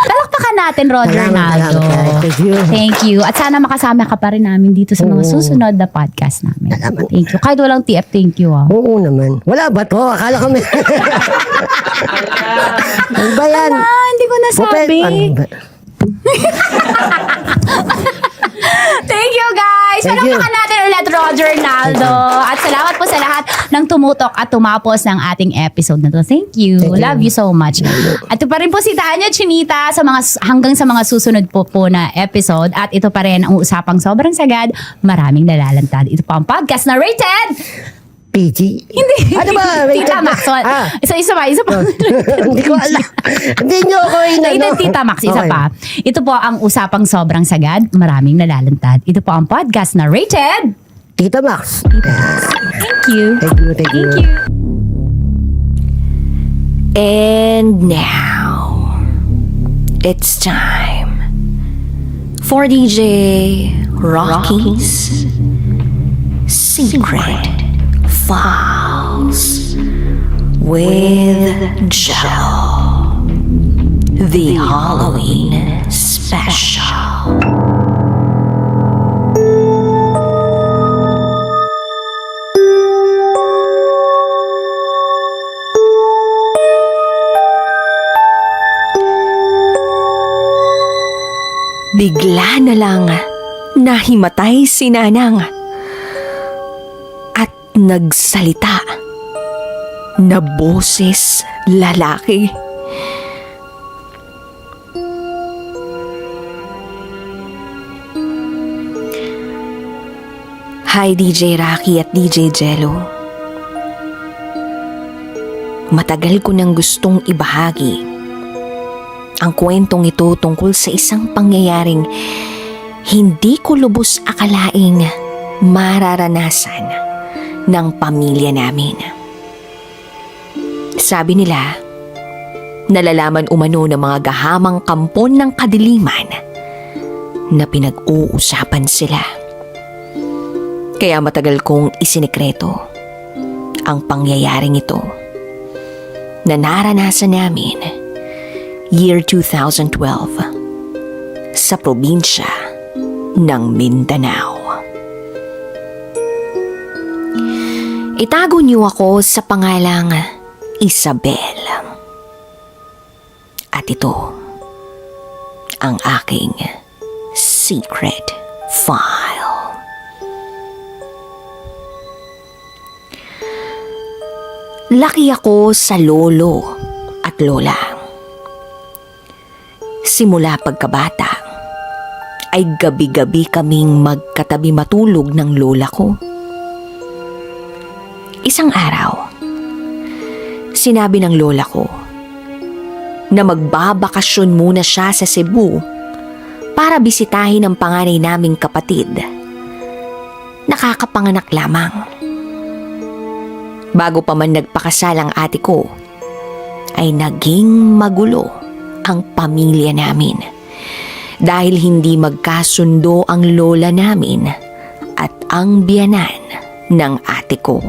Palakpakan natin, Roger Naldo. Salamat. Thank you. Thank you. At sana makasama ka pa rin namin dito sa mga susunod na podcast namin. Salamat. Thank you. Kahit walang TF, thank you ah. Oo naman. Wala ba to? Akala ko may... Ano ba yan? Hindi ko nasabi. Ano ba? Thank you guys! Thank you. Palakpakan natin ulit Roger Naldo. At salamat po sa lahat ng tumutok at tumapos ng ating episode na to. Thank you. Thank you. Love you so much. At ito pa rin po si Tanya Chinita sa hanggang sa mga susunod po na episode. At ito pa rin ang usapang sobrang sagad. Maraming nalalantad. Ito pa ang podcast na rated! PG? Hindi. Ano ba? Tita Max. Isa pa. Hindi ko alam. Hindi nyo ako Rated Tita Max, isa pa. Ito po ang usapang sobrang sagad. Maraming nalalantad. Ito po ang podcast na rated. Tita Max. Thank you. Thank you. Thank you. And now, it's time for DJ Rocky's Secret Files with Joe. The Halloween Special. Bigla na lang nahimatay si Nanang at nagsalita na boses lalaki. Hi DJ Rocky at DJ Jello. Matagal ko nang gustong ibahagi ang kwentong ito tungkol sa isang pangyayaring hindi ko lubos akalaing mararanasan ng pamilya namin. Sabi nila, nalalaman umano ng mga gahamang kampon ng kadiliman na pinag-uusapan sila. Kaya matagal kong isinikreto ang pangyayaring ito na naranasan namin year 2012 sa probinsya ng Mindanao. Itago niyo ako sa pangalang Isabel. At ito ang aking secret file. Laki ako sa lolo at lola. Simula pagkabata, ay gabi-gabi kaming magkatabi matulog ng lola ko. Isang araw, sinabi ng lola ko na magbabakasyon muna siya sa Cebu para bisitahin ang panganay naming kapatid. Nakakapanganak lamang. Bago pa man nagpakasal ang ate ko, ay naging magulo ang pamilya namin dahil hindi magkasundo ang lola namin at ang biyanan ng ate ko.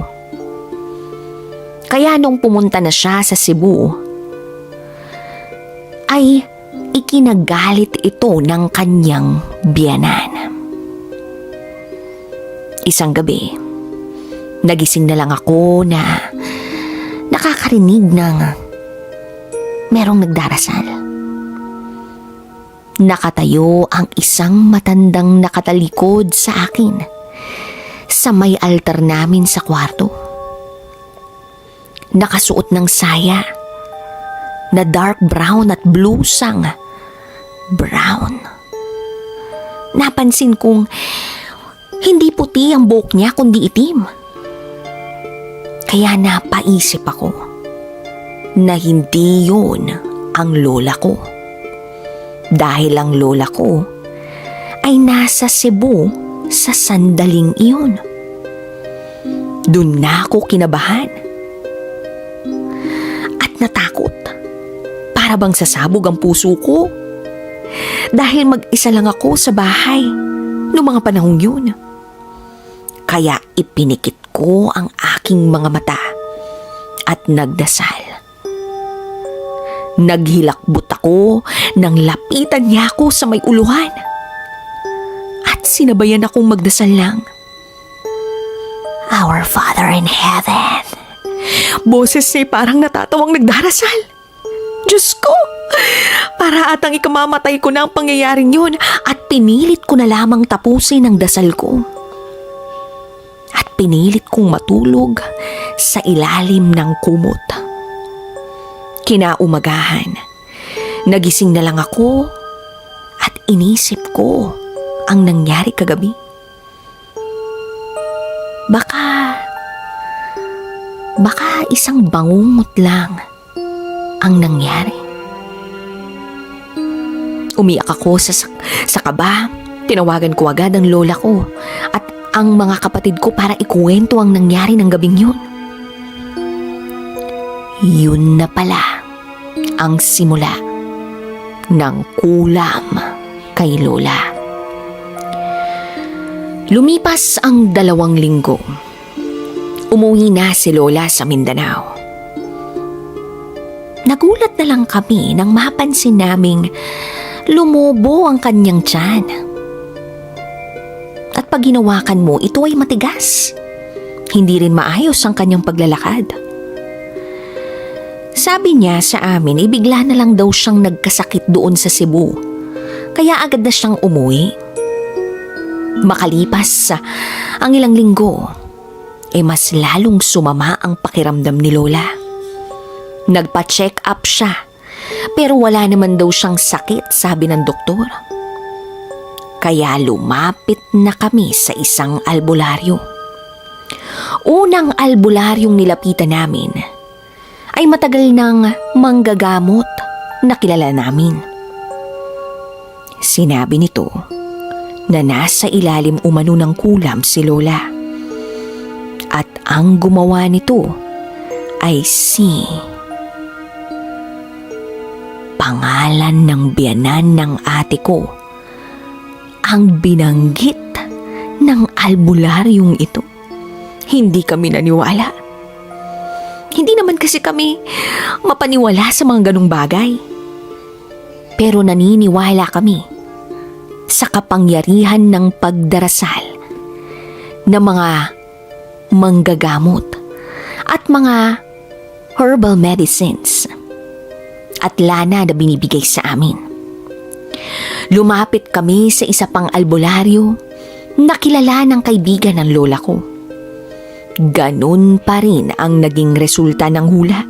Kaya nung pumunta na siya sa Cebu, ay ikinagalit ito ng kanyang biyanan. Isang gabi, nagising na lang ako na nakakarinig ng merong nagdarasal. Nakatayo ang isang matandang nakatalikod sa akin sa may altar namin sa kwarto. Nakasuot ng saya na dark brown at blusang brown. Napansin kong hindi puti ang buhok niya kundi itim. Kaya napaisip ako na hindi yun ang lola ko. Dahil ang lola ko ay nasa Cebu sa sandaling iyon. Doon na ako kinabahan at natakot. Para bang sasabog ang puso ko. Dahil mag-isa lang ako sa bahay noong mga panahong yun. Kaya ipinikit ko ang aking mga mata at nagdasal. Naghilakbot ako nang lapitan niya ako sa may uluhan. At sinabayan akong magdasal lang. Our Father in Heaven. Boses niya parang natatawang nagdarasal. Diyos ko, para atang ikamamatay ko na ang pangyayaring yun at pinilit ko na lamang tapusin ang dasal ko. At pinilit kong matulog sa ilalim ng kumot. Kinaumagahan, nagising na lang ako at inisip ko ang nangyari kagabi. Baka isang bangungot lang ang nangyari. Umiyak ako sa kaba. Tinawagan ko agad ang lola ko at ang mga kapatid ko para ikuwento ang nangyari ng gabing yun. Yun na pala ang simula ng kulam kay lola. Lumipas ang 2 linggo. Umuwi na si Lola sa Mindanao. Nagulat na lang kami nang mapansin naming lumobo ang kanyang tiyan. At pag ginawakan mo, ito ay matigas. Hindi rin maayos ang kanyang paglalakad. Sabi niya sa amin ay bigla na lang daw siyang nagkasakit doon sa Cebu. Kaya agad na siyang umuwi. Makalipas ang ilang linggo, mas lalong sumama ang pakiramdam ni Lola. Nagpa-check up siya, pero wala naman daw siyang sakit, sabi ng doktor. Kaya lumapit na kami sa isang albularyo. Unang albularyong nilapitan namin ay matagal ng manggagamot na kilala namin. Sinabi nito na nasa ilalim umano ng kulam si Lola. At ang gumawa nito ay si... Pangalan ng biyanan ng ate ko ang binanggit ng albularyong ito. Hindi kami naniwala. Hindi naman kasi kami mapaniwala sa mga ganong bagay. Pero naniniwala kami sa kapangyarihan ng pagdarasal ng mga manggagamot at mga herbal medicines at lana na binibigay sa amin. Lumapit kami sa isa pang albularyo na kilala ng kaibigan ng lola ko. Ganun pa rin ang naging resulta ng hula.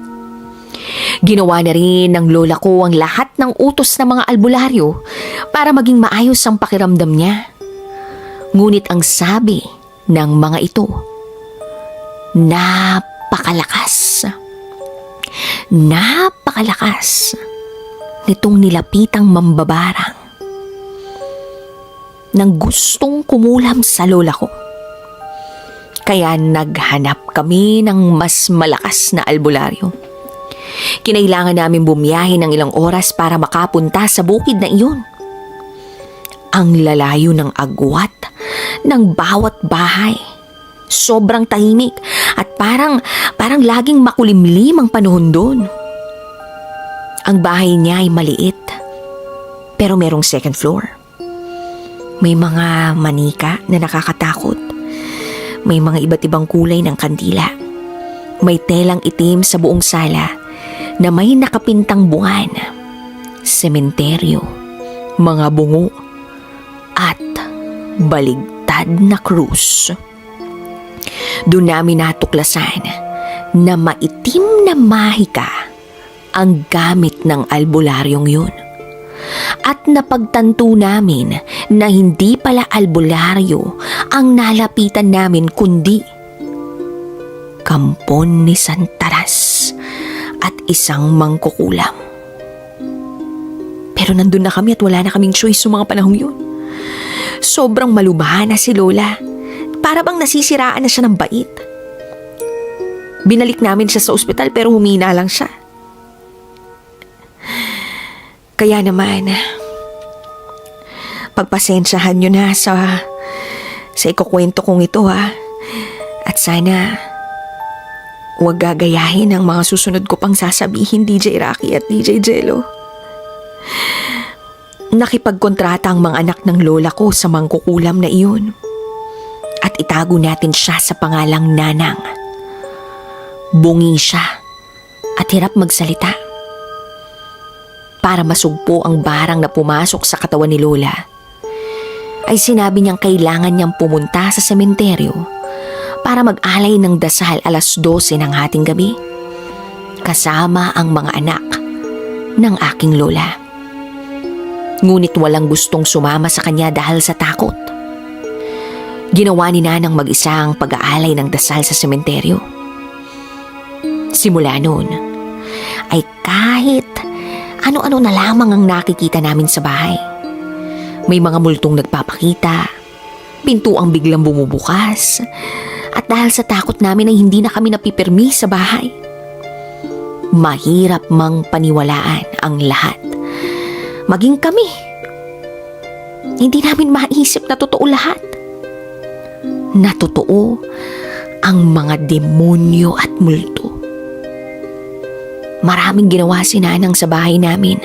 Ginawa na rin ng lola ko ang lahat ng utos ng mga albularyo para maging maayos ang pakiramdam niya. Ngunit ang sabi ng mga ito, napakalakas. Napakalakas nitong nilapitang mambabarang nang gustong kumulam sa lola ko. Kaya naghanap kami ng mas malakas na albularyo. Kinailangan namin bumiyahe ng ilang oras para makapunta sa bukid na iyon. Ang lalayo ng agwat ng bawat bahay. Sobrang tahimik at parang laging makulimlim ang panahon doon. Ang bahay niya ay maliit, pero merong second floor. May mga manika na nakakatakot. May mga iba't ibang kulay ng kandila. May telang itim sa buong sala na may nakapintang buwan, sementeryo, mga bungo, at baligtad na krus. Doon namin natuklasan na maitim na mahika ang gamit ng albularyong yun. At napagtanto namin na hindi pala albularyo ang nalapitan namin kundi kampon ni Santaras at isang mangkukulam. Pero nandun na kami at wala na kaming choice sa mga panahong yun. Sobrang malubahan na si Lola. Para bang nasisiraan na siya ng bait. Binalik namin siya sa ospital pero humina lang siya. Kaya naman, pagpasensyahan nyo na sa ikukwento kong ito ha. At sana, huwag gagayahin ang mga susunod ko pang sasabihin, DJ Rocky at DJ Jello. Nakipagkontrata ang mga anak ng lola ko sa mangkukulam na iyon. At itago natin siya sa pangalang Nanang. Bungi siya at hirap magsalita. Para masugpo ang barang na pumasok sa katawan ni Lola, ay sinabi niyang kailangan niyang pumunta sa sementeryo para mag-alay ng dasal alas 12 ng hating gabi, kasama ang mga anak ng aking lola. Ngunit walang gustong sumama sa kanya dahil sa takot. Ginawa ni Nanang mag-isa ang pag-aalay ng dasal sa sementeryo. Simula noon, ay kahit ano-ano na lamang ang nakikita namin sa bahay. May mga multong nagpapakita, pintuang biglang bumubukas, at dahil sa takot namin ay hindi na kami napipirmi sa bahay. Mahirap mang paniwalaan ang lahat. Maging kami. Hindi namin maisip na totoo lahat. na totoo ang mga demonyo at multo. Maraming ginawa si Nanang sa bahay namin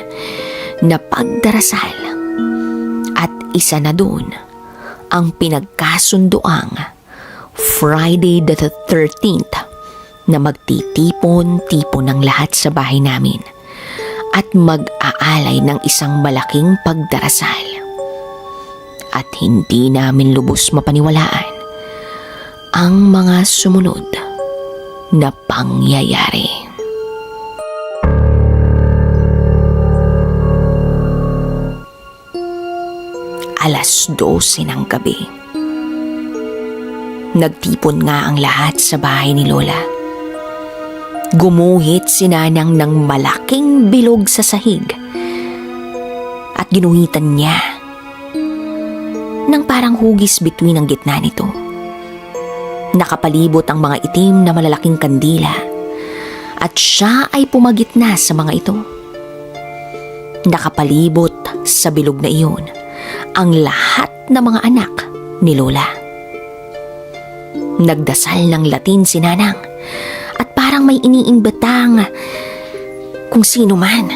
na pagdarasal at isa na doon ang pinagkasundoang Friday the 13th na magtitipon-tipon ng lahat sa bahay namin at mag-aalay ng isang malaking pagdarasal. At hindi namin lubos mapaniwalaan ang mga sumunod na pangyayari. Alas 12 ng gabi. Nagtipon nga ang lahat sa bahay ni Lola. Gumuhit si Nanang ng malaking bilog sa sahig at ginuhitan niya ng parang hugis bituin ang gitna nito. Nakapalibot ang mga itim na malalaking kandila at siya ay pumagitna sa mga ito. Nakapalibot sa bilog na iyon ang lahat ng mga anak ni Lola. Nagdasal ng Latin si Nanang at parang may iniimbitang kung sino man.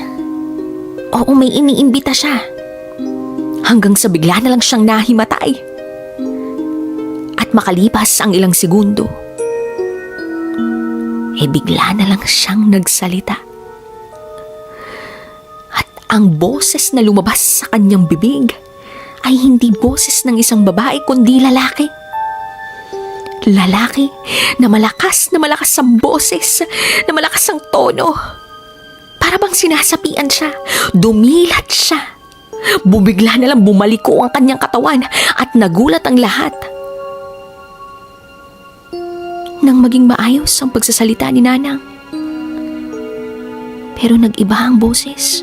Oo, may iniimbita siya. Hanggang sa bigla na lang siyang nahimatay. At makalipas ang ilang segundo, bigla na lang siyang nagsalita. At ang boses na lumabas sa kanyang bibig ay hindi boses ng isang babae kundi lalaki. Lalaki na malakas ang boses, na malakas ang tono. Para bang sinasapian siya, dumilat siya. Bumigla na lang bumaliko ang kanyang katawan at nagulat ang lahat. Nang maging maayos ang pagsasalita ni Nanang. Pero nag-iba ang boses.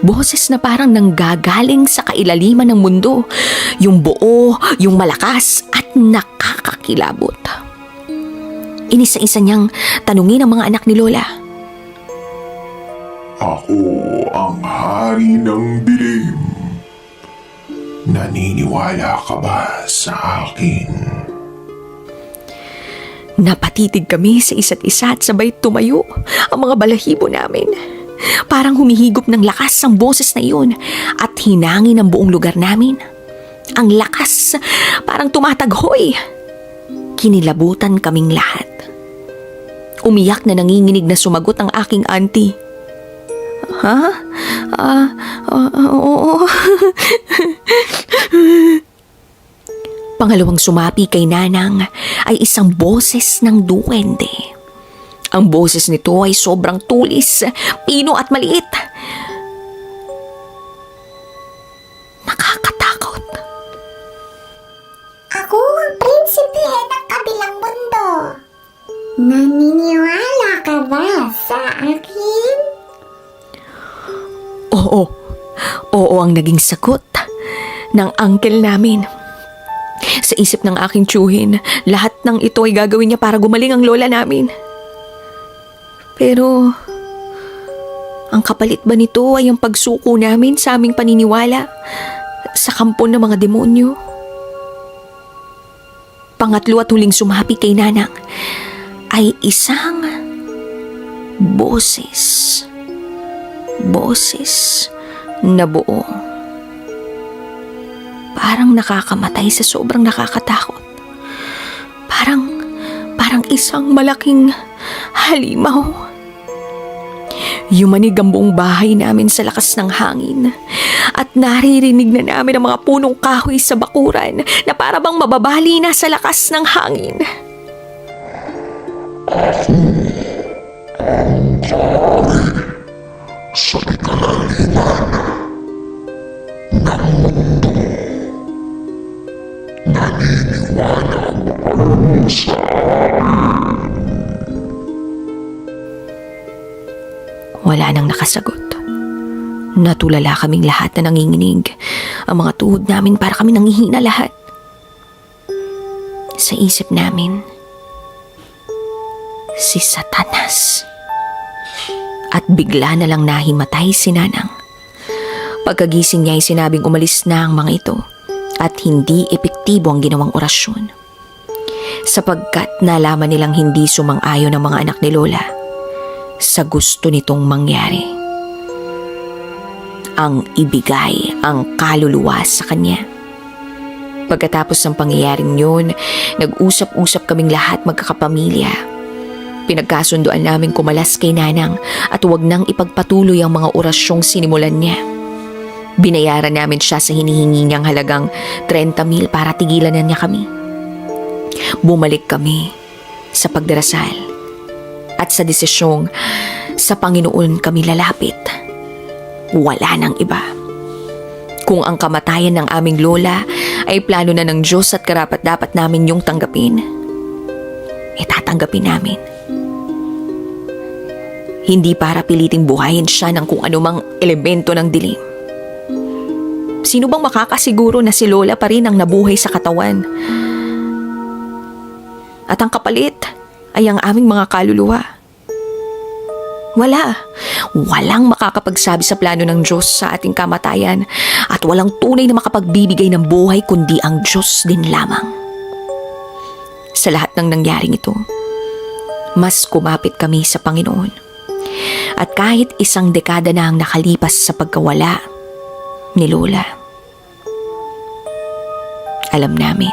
Boses na parang nanggagaling sa kailaliman ng mundo. Yung buo, yung malakas at nakakakilabot. Inisa-isa niyang tanungin ang mga anak ni Lola. Ako ang hari ng dilim. Naniniwala ka ba sa akin? Napatitig kami sa isa't isa at sabay tumayo ang mga balahibo namin. Parang humihigop ng lakas ang boses na iyon at hinangin ang buong lugar namin. Ang lakas, parang tumataghoy. Kinilabutan kaming lahat. Umiyak na nanginginig na sumagot ang aking auntie. Ha? Oo. Pangalawang sumapi kay Nanang ay isang boses ng duwende. Ang boses nito ay sobrang tulis, pino at maliit. Nakakatakot. Ako ang prinsipe ng kabilang mundo. Naniniwala ka ba sa akin? Oo ang naging sagot ng uncle namin. Sa isip ng aking tiyuhin, lahat ng ito ay gagawin niya para gumaling ang lola namin. Pero, ang kapalit ba nito ay ang pagsuko namin sa aming paniniwala sa kampo ng mga demonyo? Pangatlo at huling sumapi kay Nanang ay isang boses na buo. Parang nakakamatay sa sobrang nakakatakot. Parang isang malaking halimaw. Yumanig ang buong bahay namin sa lakas ng hangin at naririnig na namin ang mga punong kahoy sa bakuran na para bang mababali na sa lakas ng hangin. Sa kalaliman ng mundo, naniniwala mo sa Wala nang nakasagot. Natulala kaming lahat na nanginginig. Ang mga tuhod namin para kami nangihina lahat. Sa isip namin, si Satanas. At bigla na lang nahimatay si Nanang. Pagkagising niya ay sinabing umalis na ang mga ito at hindi epektibo ang ginawang orasyon. Sapagkat nalaman nilang hindi sumang-ayon ang mga anak ni Lola sa gusto nitong mangyari. Ang ibigay ang kaluluwa sa kanya. Pagkatapos ng pangyayaring yun, nag-usap-usap kaming lahat magkakapamilya. Pinagkasunduan namin kumalas kay Nanang at huwag nang ipagpatuloy ang mga orasyong sinimulan niya. Binayaran namin siya sa hinihingi niyang halagang 30,000 para tigilan na niya kami. Bumalik kami sa pagdarasal at sa desisyong sa Panginoon kami lalapit. Wala nang iba. Kung ang kamatayan ng aming lola ay plano na ng Diyos at karapat-dapat namin yung tanggapin, tatanggapin namin. Hindi para piliting buhayin siya ng kung anumang elemento ng dilim. Sino bang makakasiguro na si Lola pa rin ang nabuhay sa katawan? At ang kapalit ay ang aming mga kaluluwa. Walang makakapagsabi sa plano ng Diyos sa ating kamatayan at walang tunay na makapagbibigay ng buhay kundi ang Diyos din lamang. Sa lahat ng nangyaring ito, mas kumapit kami sa Panginoon. At kahit 1 dekada na ang nakalipas sa pagkawala ni Lola, alam namin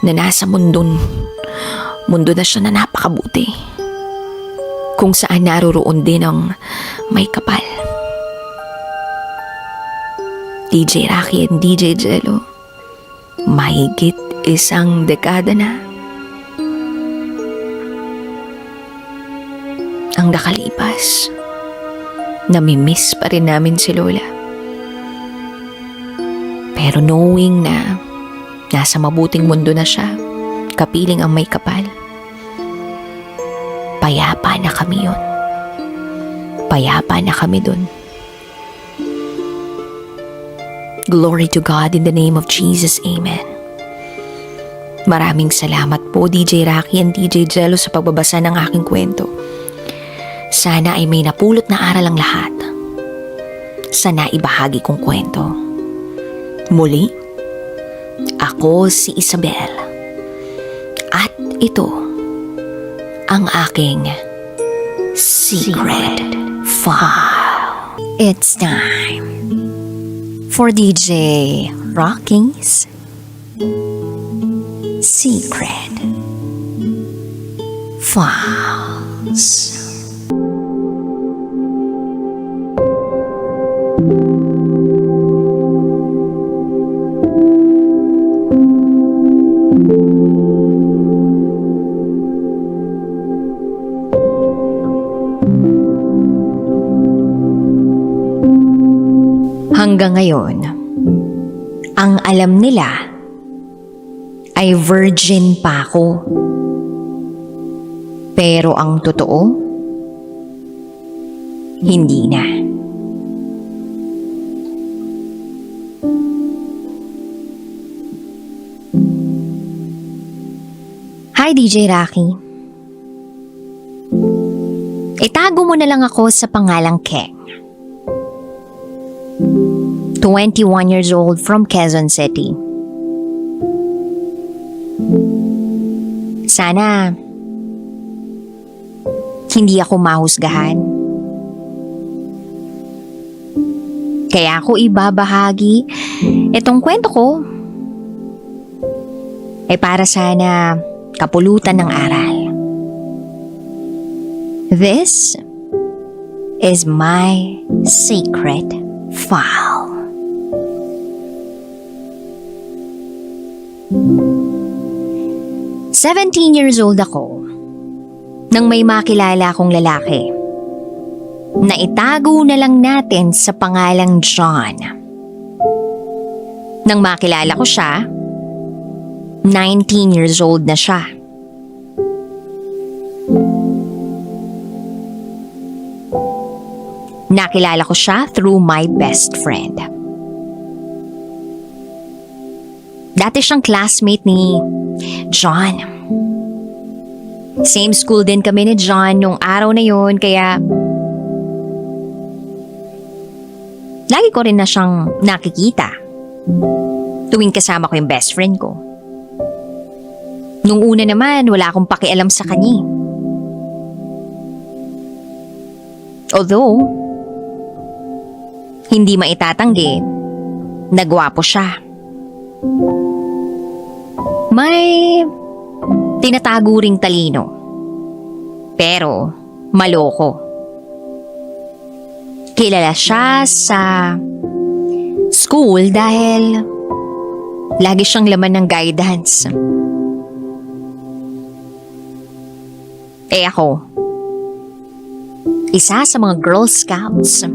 na nasa mundo na siya na napakabuti, kung saan naroroon din ang may kapal. DJ Rocky and DJ Jello, mahigit 1 dekada na ang nakalipas. Namimiss pa rin namin si Lola. Pero knowing na nasa mabuting mundo na siya, kapiling ang may kapal, payapa na kami yun. Payapa na kami dun. Glory to God in the name of Jesus. Amen. Maraming salamat po DJ Rocky and DJ Jello sa pagbabasa ng aking kwento. Sana ay may napulot na aral ang lahat sa naibahagi kong kwento. Muli, ako si Isabel at ito ang aking Secret File. It's time for DJ Rocky's Secret Files. Hanggang ngayon, ang alam nila ay virgin pa ako. Pero ang totoo, hindi na. Hi DJ Rocky. Itago mo na lang ako sa pangalang Keng. 21 years old from Quezon City. Sana hindi ako mahusgahan. Kaya ako ibabahagi itong kwento ko para sana kapulutan ng aral. This is my secret file. "17 years old ako nang may makilala akong lalaki na itago na lang natin sa pangalang John. Nang makilala ko siya, 19 years old na siya. Nakilala ko siya through my best friend. Dati siyang classmate ni John. Same school din kami ni John nung araw na yun, kaya Lagi ko rin na siyang nakikita tuwing kasama ko yung best friend ko. Nung una naman, wala akong pakialam sa kanya. Although, hindi maitatanggi, nagwapo siya. May tinatago ring talino. Pero, maloko. Kilala siya sa school dahil lagi siyang laman ng guidance. Ako, isa sa mga Girl Scouts.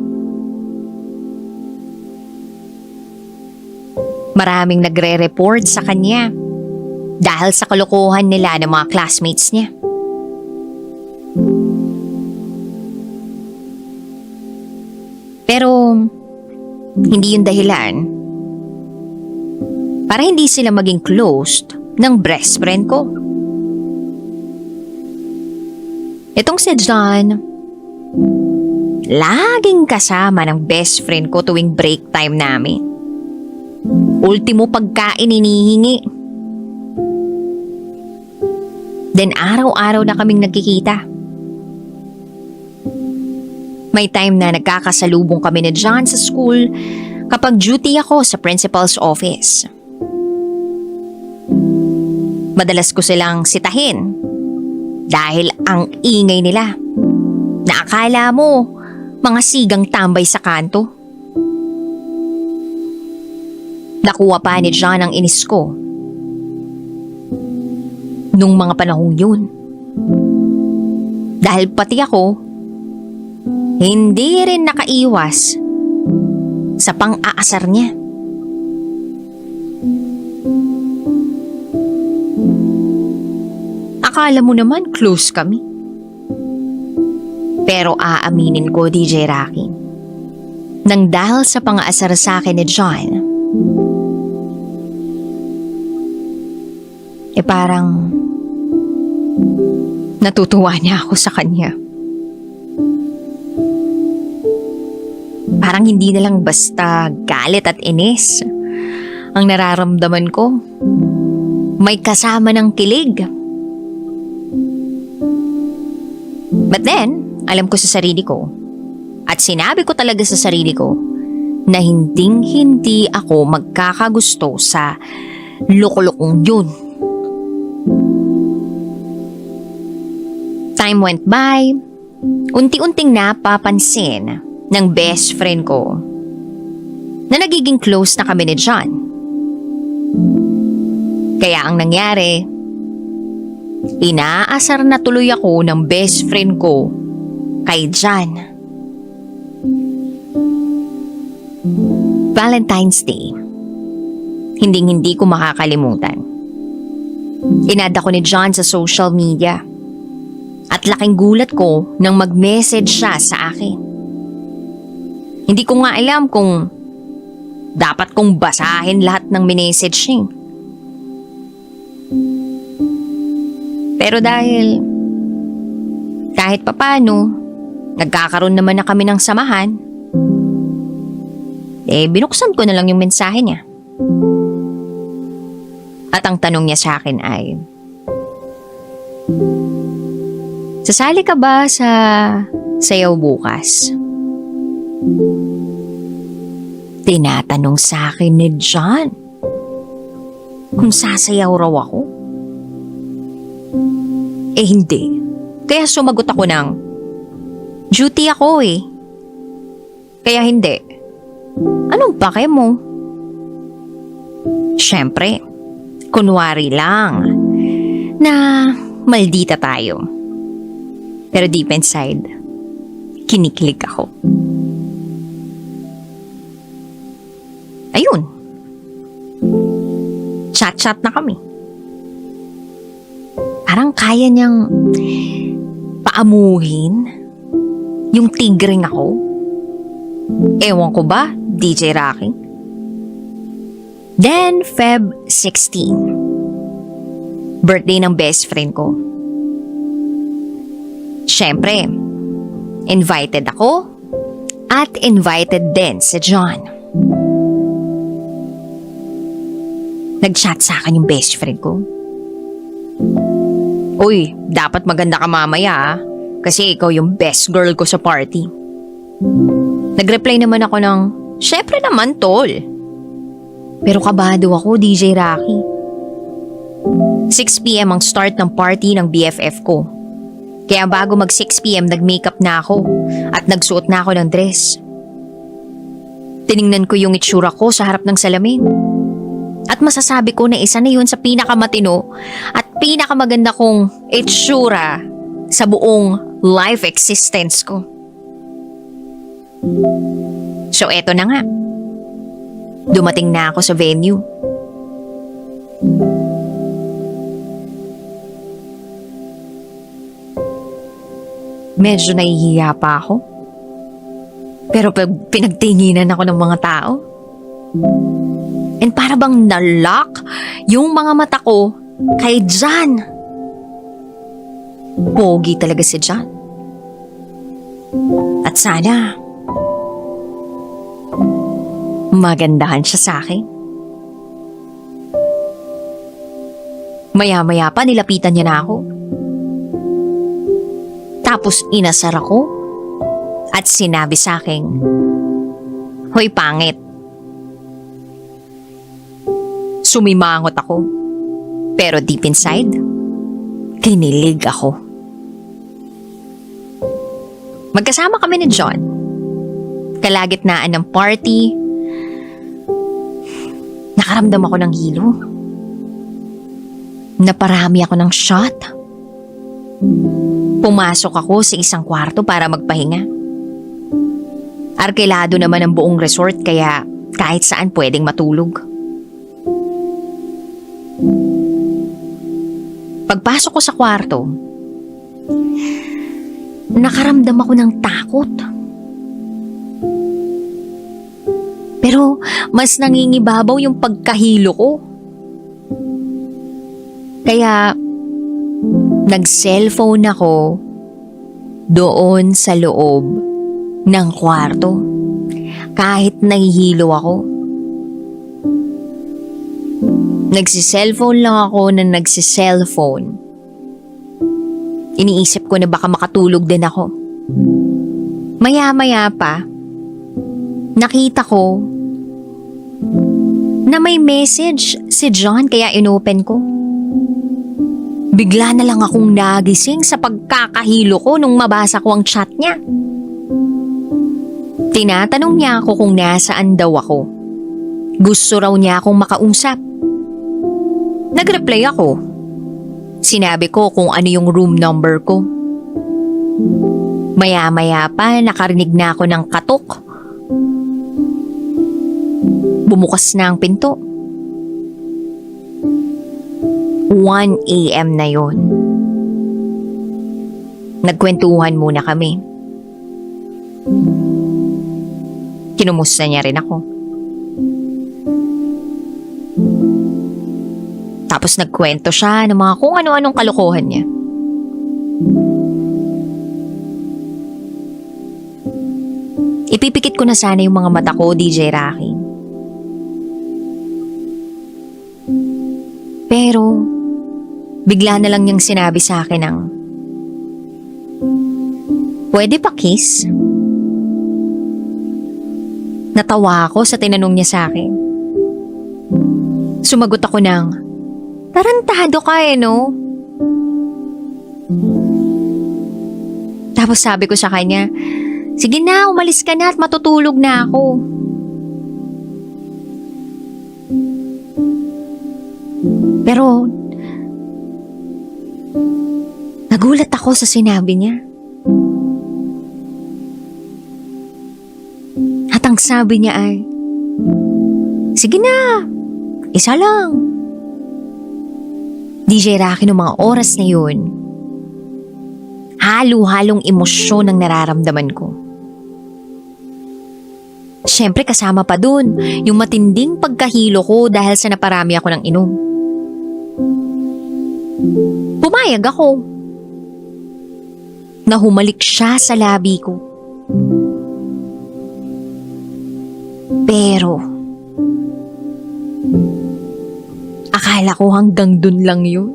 Maraming nagre-report sa kanya dahil sa kalokohan nila ng mga classmates niya. Pero, hindi yung dahilan para hindi sila maging closed ng best friend ko. Itong si John, laging kasama ng best friend ko tuwing break time namin. Ultimo pagkain inihingi. Then araw-araw na kaming nagkikita. May time na nagkakasalubong kami ni John sa school kapag duty ako sa principal's office. Madalas ko silang sitahin dahil ang ingay nila. Naakala mo mga sigang tambay sa kanto. Nakuha pa ni John ang inis ko nung mga panahong yun. Dahil pati ako, hindi rin nakaiwas sa pang-aasar niya. Akala mo naman close kami. Pero aaminin ko, DJ Rocky, nang dahil sa pang-aasar sa akin ni John, parang natutuwa niya ako sa kanya. Parang hindi na lang basta galit at inis ang nararamdaman ko. May kasama ng kilig. But then, alam ko sa sarili ko at sinabi ko talaga sa sarili ko na hinding-hindi ako magkakagusto sa loko-lokong yun. Time went by, unti-unting napapansin ng best friend ko na nagiging close na kami ni John. Kaya ang nangyari, inaasar na tuloy ako ng best friend ko kay John. Valentine's Day, hinding-hindi ko makakalimutan. Inada ko ni John sa social media at laking gulat ko nang mag-message siya sa akin. Hindi ko nga alam kung dapat kong basahin lahat ng minessage niya. Pero dahil kahit papano, nagkakaroon naman na kami ng samahan, binuksan ko na lang yung mensahe niya. At ang tanong niya sa akin ay, sasali ka ba sa sayaw bukas? Tinatanong sa akin ni John kung sasayaw raw ako. Hindi. Kaya sumagot ako ng, duty ako Kaya hindi. Anong pake mo? Siyempre, kunwari lang na maldita tayo. Pero deep inside, kinikilig ako. Ayun. Chat-chat na kami. Parang kaya niyang paamuhin yung tigring ako. Ewan ko ba, DJ Rocky? Then, Feb 16. Birthday ng best friend ko. Siyempre, invited ako At invited din si John. Nag-chat sa akin yung best friend ko. Uy, dapat maganda ka mamaya kasi ikaw yung best girl ko sa party. Nag-reply naman ako ng, syempre naman tol. Pero kabado ako, DJ Rocky. 6 p.m. ang start ng party ng BFF ko. Kaya bago mag 6 p.m. nag-makeup na ako at nagsuot na ako ng dress. Tiningnan ko yung itsura ko sa harap ng salamin. At masasabi ko na isa na yun sa pinakamatino at pinakamaganda kong itsura sa buong life existence ko. So eto na nga. Dumating na ako sa venue. Medyo nahihiya pa ako. Pero pag pinagtinginan ako ng mga tao, and para bang nalock yung mga mata ko kay John. Pogi talaga si John. At sana, magandahan siya sa akin. Maya-maya pa nilapitan niya na ako. Tapos inasar ako at sinabi sa akin, "Hoy pangit." Sumimangot ako. Pero deep inside, kinilig ako. Magkasama kami ni John. Kalagitnaan ng party, nakaramdam ako ng hilo. Naparami ako ng shot. Pumasok ako sa isang kwarto para magpahinga. Arkilado naman ang buong resort kaya kahit saan pwedeng matulog. Pagpasok ko sa kwarto, nakaramdam ako ng takot. Pero mas nangingibabaw yung pagkahilo ko. Kaya nag-cellphone ako doon sa loob ng kwarto kahit nahihilo ako. Nagsi-cellphone lang ako na nagsi-cellphone. Iniisip ko na baka makatulog din ako. Maya-maya pa, nakita ko na may message si John kaya inopen ko. Bigla na lang akong nagising sa pagkakahilo ko nung mabasa ko ang chat niya. Tinatanong niya ako kung nasaan daw ako. Gusto raw niya akong makausap. Nag-reply ako. Sinabi ko kung ano yung room number ko. Maya-maya pa nakarinig na ako ng katok. Bumukas na ang pinto. 1 a.m. na yon. Nagkwentuhan muna kami. Kinumusta niya rin ako. Tapos nagkwento siya ng mga kung ano-anong kalokohan niya. Ipipikit ko na sana yung mga mata ko, DJ Rocky. Pero, bigla na lang niyang sinabi sa akin ng, "Pwede pa kiss?" Natawa ako sa tinanong niya sa akin. Sumagot ako ng, "Tarantado ka no?" Tapos sabi ko sa kanya, "Sige na, umalis ka na at matutulog na ako." Pero, nagulat ako sa sinabi niya. At ang sabi niya ay, "Sige na, isa lang." DJ Rocky, noong mga oras na yun, halo-halong emosyon ang nararamdaman ko. Siyempre kasama pa dun yung matinding pagkahilo ko dahil sa naparami ako ng inom. Pumayag ako. Nahumalik siya sa labi ko. Pero, akala ko hanggang dun lang yun.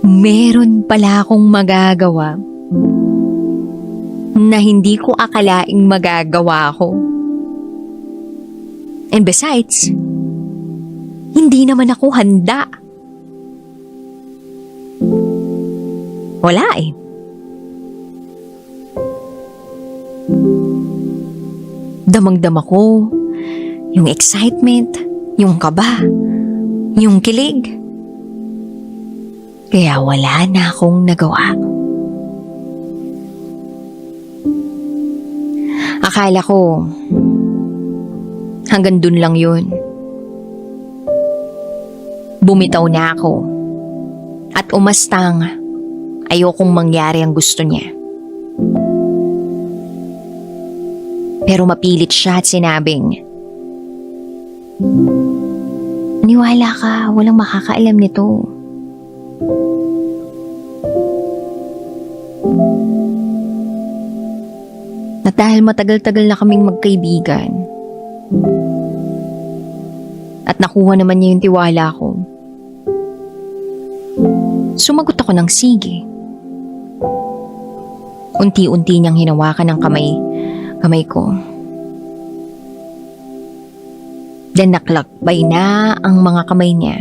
Meron pala akong magagawa na hindi ko akalaing magagawa ko. And besides, hindi naman ako handa. Wala eh. Damang-dama ko yung excitement, yung kaba, yung kilig. Kaya wala na akong nagawa. Akala ko hanggang dun lang yun. Bumitaw na ako at umastang ayokong mangyari ang gusto niya. Pero mapilit siya at sinabing, "Niwala ka, walang makakaalam nito." At dahil matagal-tagal na kaming magkaibigan, at nakuha naman niya yung tiwala ko, sumagot ako ng sige. Unti-unti niyang hinawakan ng kamay ko. Then naklakbay na ang mga kamay niya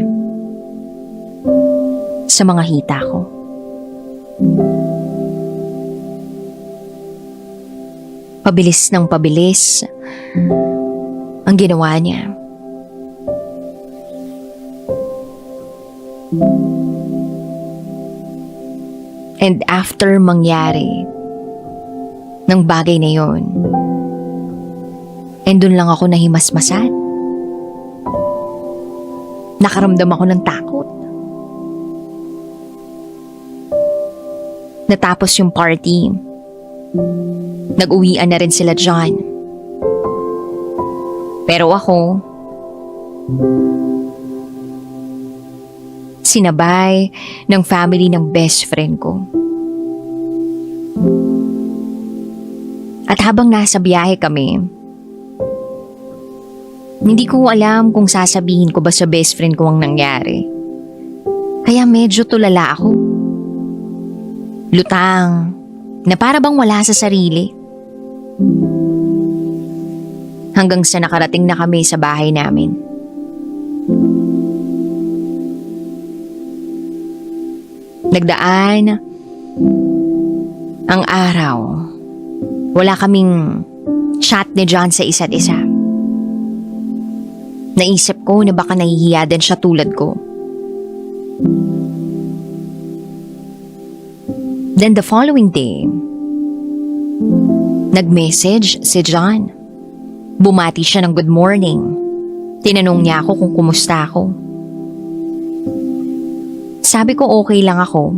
sa mga hita ko. Pabilis ng pabilis ang ginawa niya. And after mangyari ng bagay na yon, and dun lang ako nahimasmasan. Nakaramdam ako ng takot. Natapos yung party, nag-uwian na rin sila John. Pero ako, sinabay ng family ng best friend ko. At habang nasa biyahe kami, hindi ko alam kung sasabihin ko ba sa best friend ko ang nangyari. Kaya medyo tulala ako. Lutang, na para bang wala sa sarili. Hanggang sa nakarating na kami sa bahay namin. Nagdaan ang araw. Wala kaming chat ni John sa isa't isa. Naisip ko na baka nahihiya din siya tulad ko. Then the following day, nag-message si John. Bumati siya ng good morning. Tinanong niya ako kung kumusta ako. Sabi ko okay lang ako.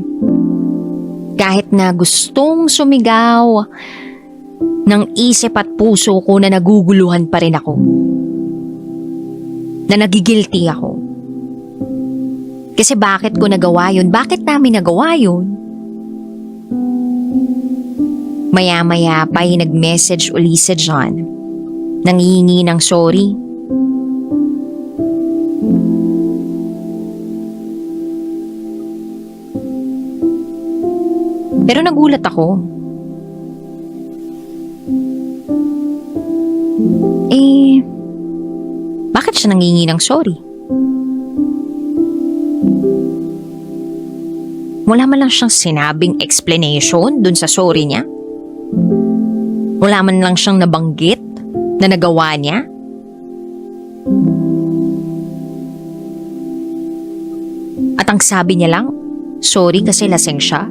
Kahit na gustong sumigaw ng isip at puso ko na naguguluhan pa rin ako. Na nagigilty ako. Kasi bakit ko nagawa yun? Bakit namin nagawa yun? Maya-maya pa ay nag-message uli si John. Nangihingi ng sorry. Pero nagulat ako. Bakit siya nangingi ng sorry? Wala man lang siyang sinabing explanation dun sa sorry niya? Wala man lang siyang nabanggit na nagawa niya? At ang sabi niya lang, sorry kasi lasing siya?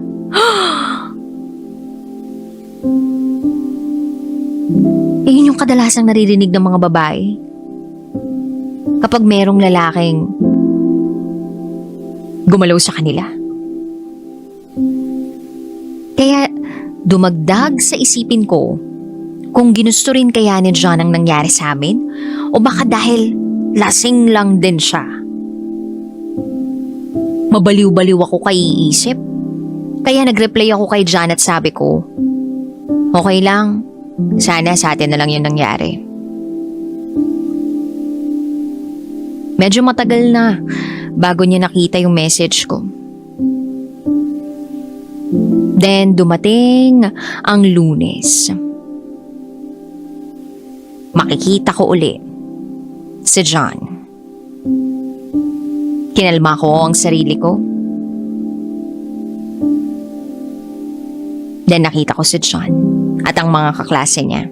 Yun yung kadalasang naririnig ng mga babae. Kapag merong lalaking gumalaw sa kanila. Kaya dumagdag sa isipin ko kung ginusto rin kaya ni John ang nangyari sa amin o baka dahil lasing lang din siya. Mabaliw-baliw ako kay iisip. Kaya nag-reply ako kay John at sabi ko, Okay lang. Sana sa atin na lang yun nangyari. Medyo matagal na bago niya nakita yung message ko. Then dumating ang Lunes. Makikita ko uli si John. Kinalma ko ang sarili ko. Then nakita ko si John at ang mga kaklase niya.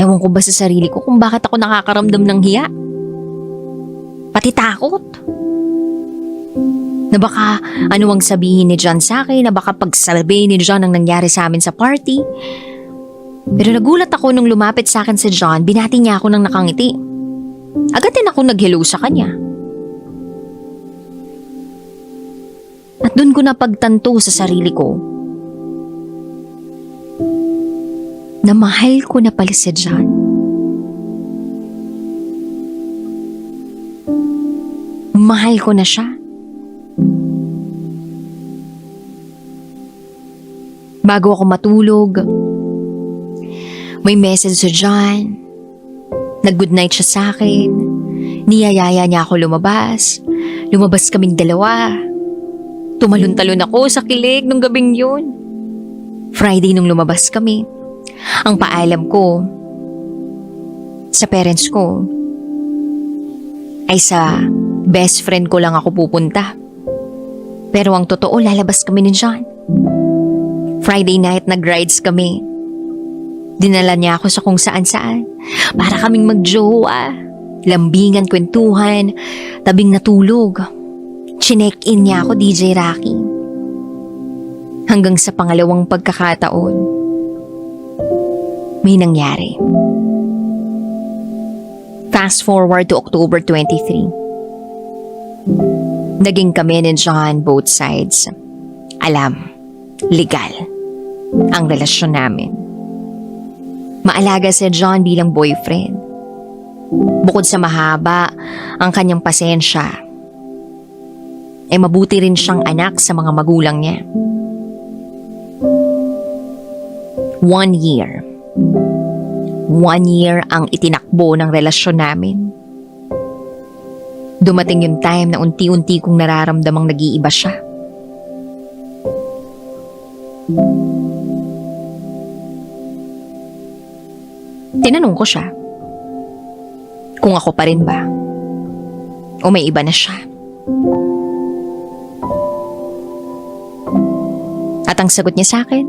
Ewan ko ba sa sarili ko kung bakit ako nakakaramdam ng hiya? Pati takot. Na baka ano ang sabihin ni John sa akin, na baka pagsabi ni John ang nangyari sa amin sa party. Pero nagulat ako nung lumapit sa akin si John, binati niya ako ng nakangiti. Agad din ako nag-hello sa kanya. At doon ko napagtanto sa sarili ko na mahal ko na pala si John. Mahal ko na siya. Bago ako matulog, may message si John. Nag-good night siya sa akin. Niyayaya niya ako lumabas. Lumabas kaming dalawa. Tumalon-talon ako sa kilig nung gabing yun. Friday nung lumabas kami, ang paalam ko sa parents ko ay sa best friend ko lang ako pupunta. Pero ang totoo, lalabas kami ni John. Friday night nag-rides kami. Dinala niya ako sa kung saan-saan para kaming magjowa, lambingan, kwentuhan, tabing natulog. Chinek-in niya ako, DJ Rocky. Hanggang sa pangalawang pagkakataon, may nangyari. Fast forward to October 23. Naging kami ni John both sides. Alam, legal ang relasyon namin. Maalaga si John bilang boyfriend. Bukod sa mahaba ang kanyang pasensya, mabuti rin siyang anak sa mga magulang niya. 1 year. 1 year ang itinakbo ng relasyon namin. Dumating yung time na unti-unti kong nararamdamang nag-iiba siya. Tinanong ko siya kung ako pa rin ba o may iba na siya. At ang sagot niya sa akin,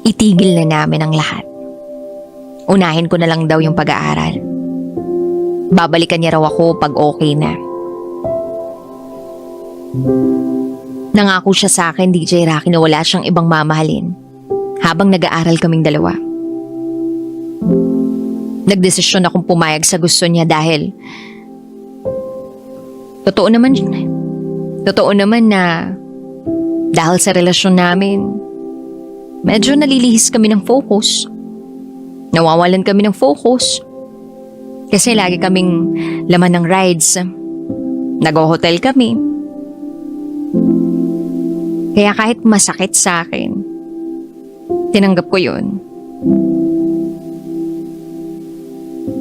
itigil na namin ang lahat. Unahin ko na lang daw yung pag-aaral. Babalikan niya raw ako pag okay na. Nangako siya sa akin, DJ Rocky, na wala siyang ibang mamahalin habang nag-aaral kaming dalawa. Nagdesisyon akong pumayag sa gusto niya dahil totoo naman na dahil sa relasyon namin, medyo nalilihis kami ng focus. Nawawalan kami ng focus. Kasi lagi kaming laman ng rides. Nag-hotel kami. Kaya kahit masakit sa akin, tinanggap ko yun.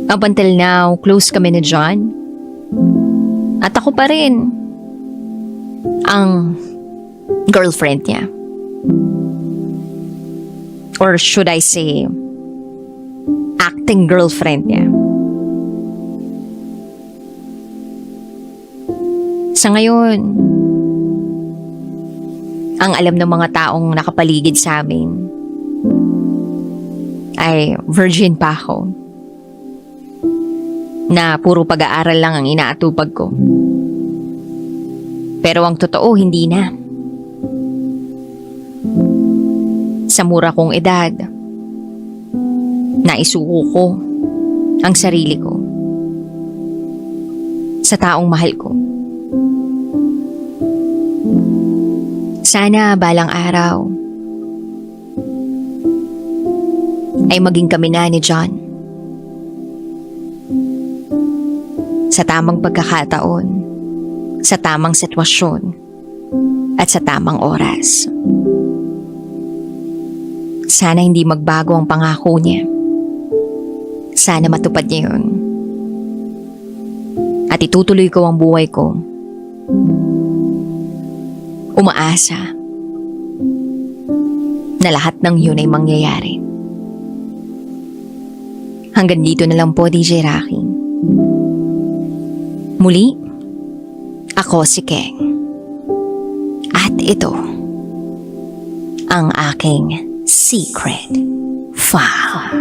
Up until now, close kami ni John. At ako pa rin ang girlfriend niya. Or should I say, acting girlfriend niya. Sa ngayon, ang alam ng mga taong nakapaligid sa amin ay virgin pa ako. Na puro pag-aaral lang ang inaatupag ko. Pero ang totoo, hindi na. Sa mura kong edad, naisuko ko ang sarili ko sa taong mahal ko. Sana balang araw ay maging kami na ni John. Sa tamang pagkakataon, sa tamang sitwasyon, at sa tamang oras. Sana hindi magbago ang pangako niya. Sana matupad niya yun. At itutuloy ko ang buhay ko. Umaasa na lahat ng yun ay mangyayari. Hanggang dito na lang po, DJ Rocky. Muli, ako si Keng. At ito, ang aking secret file.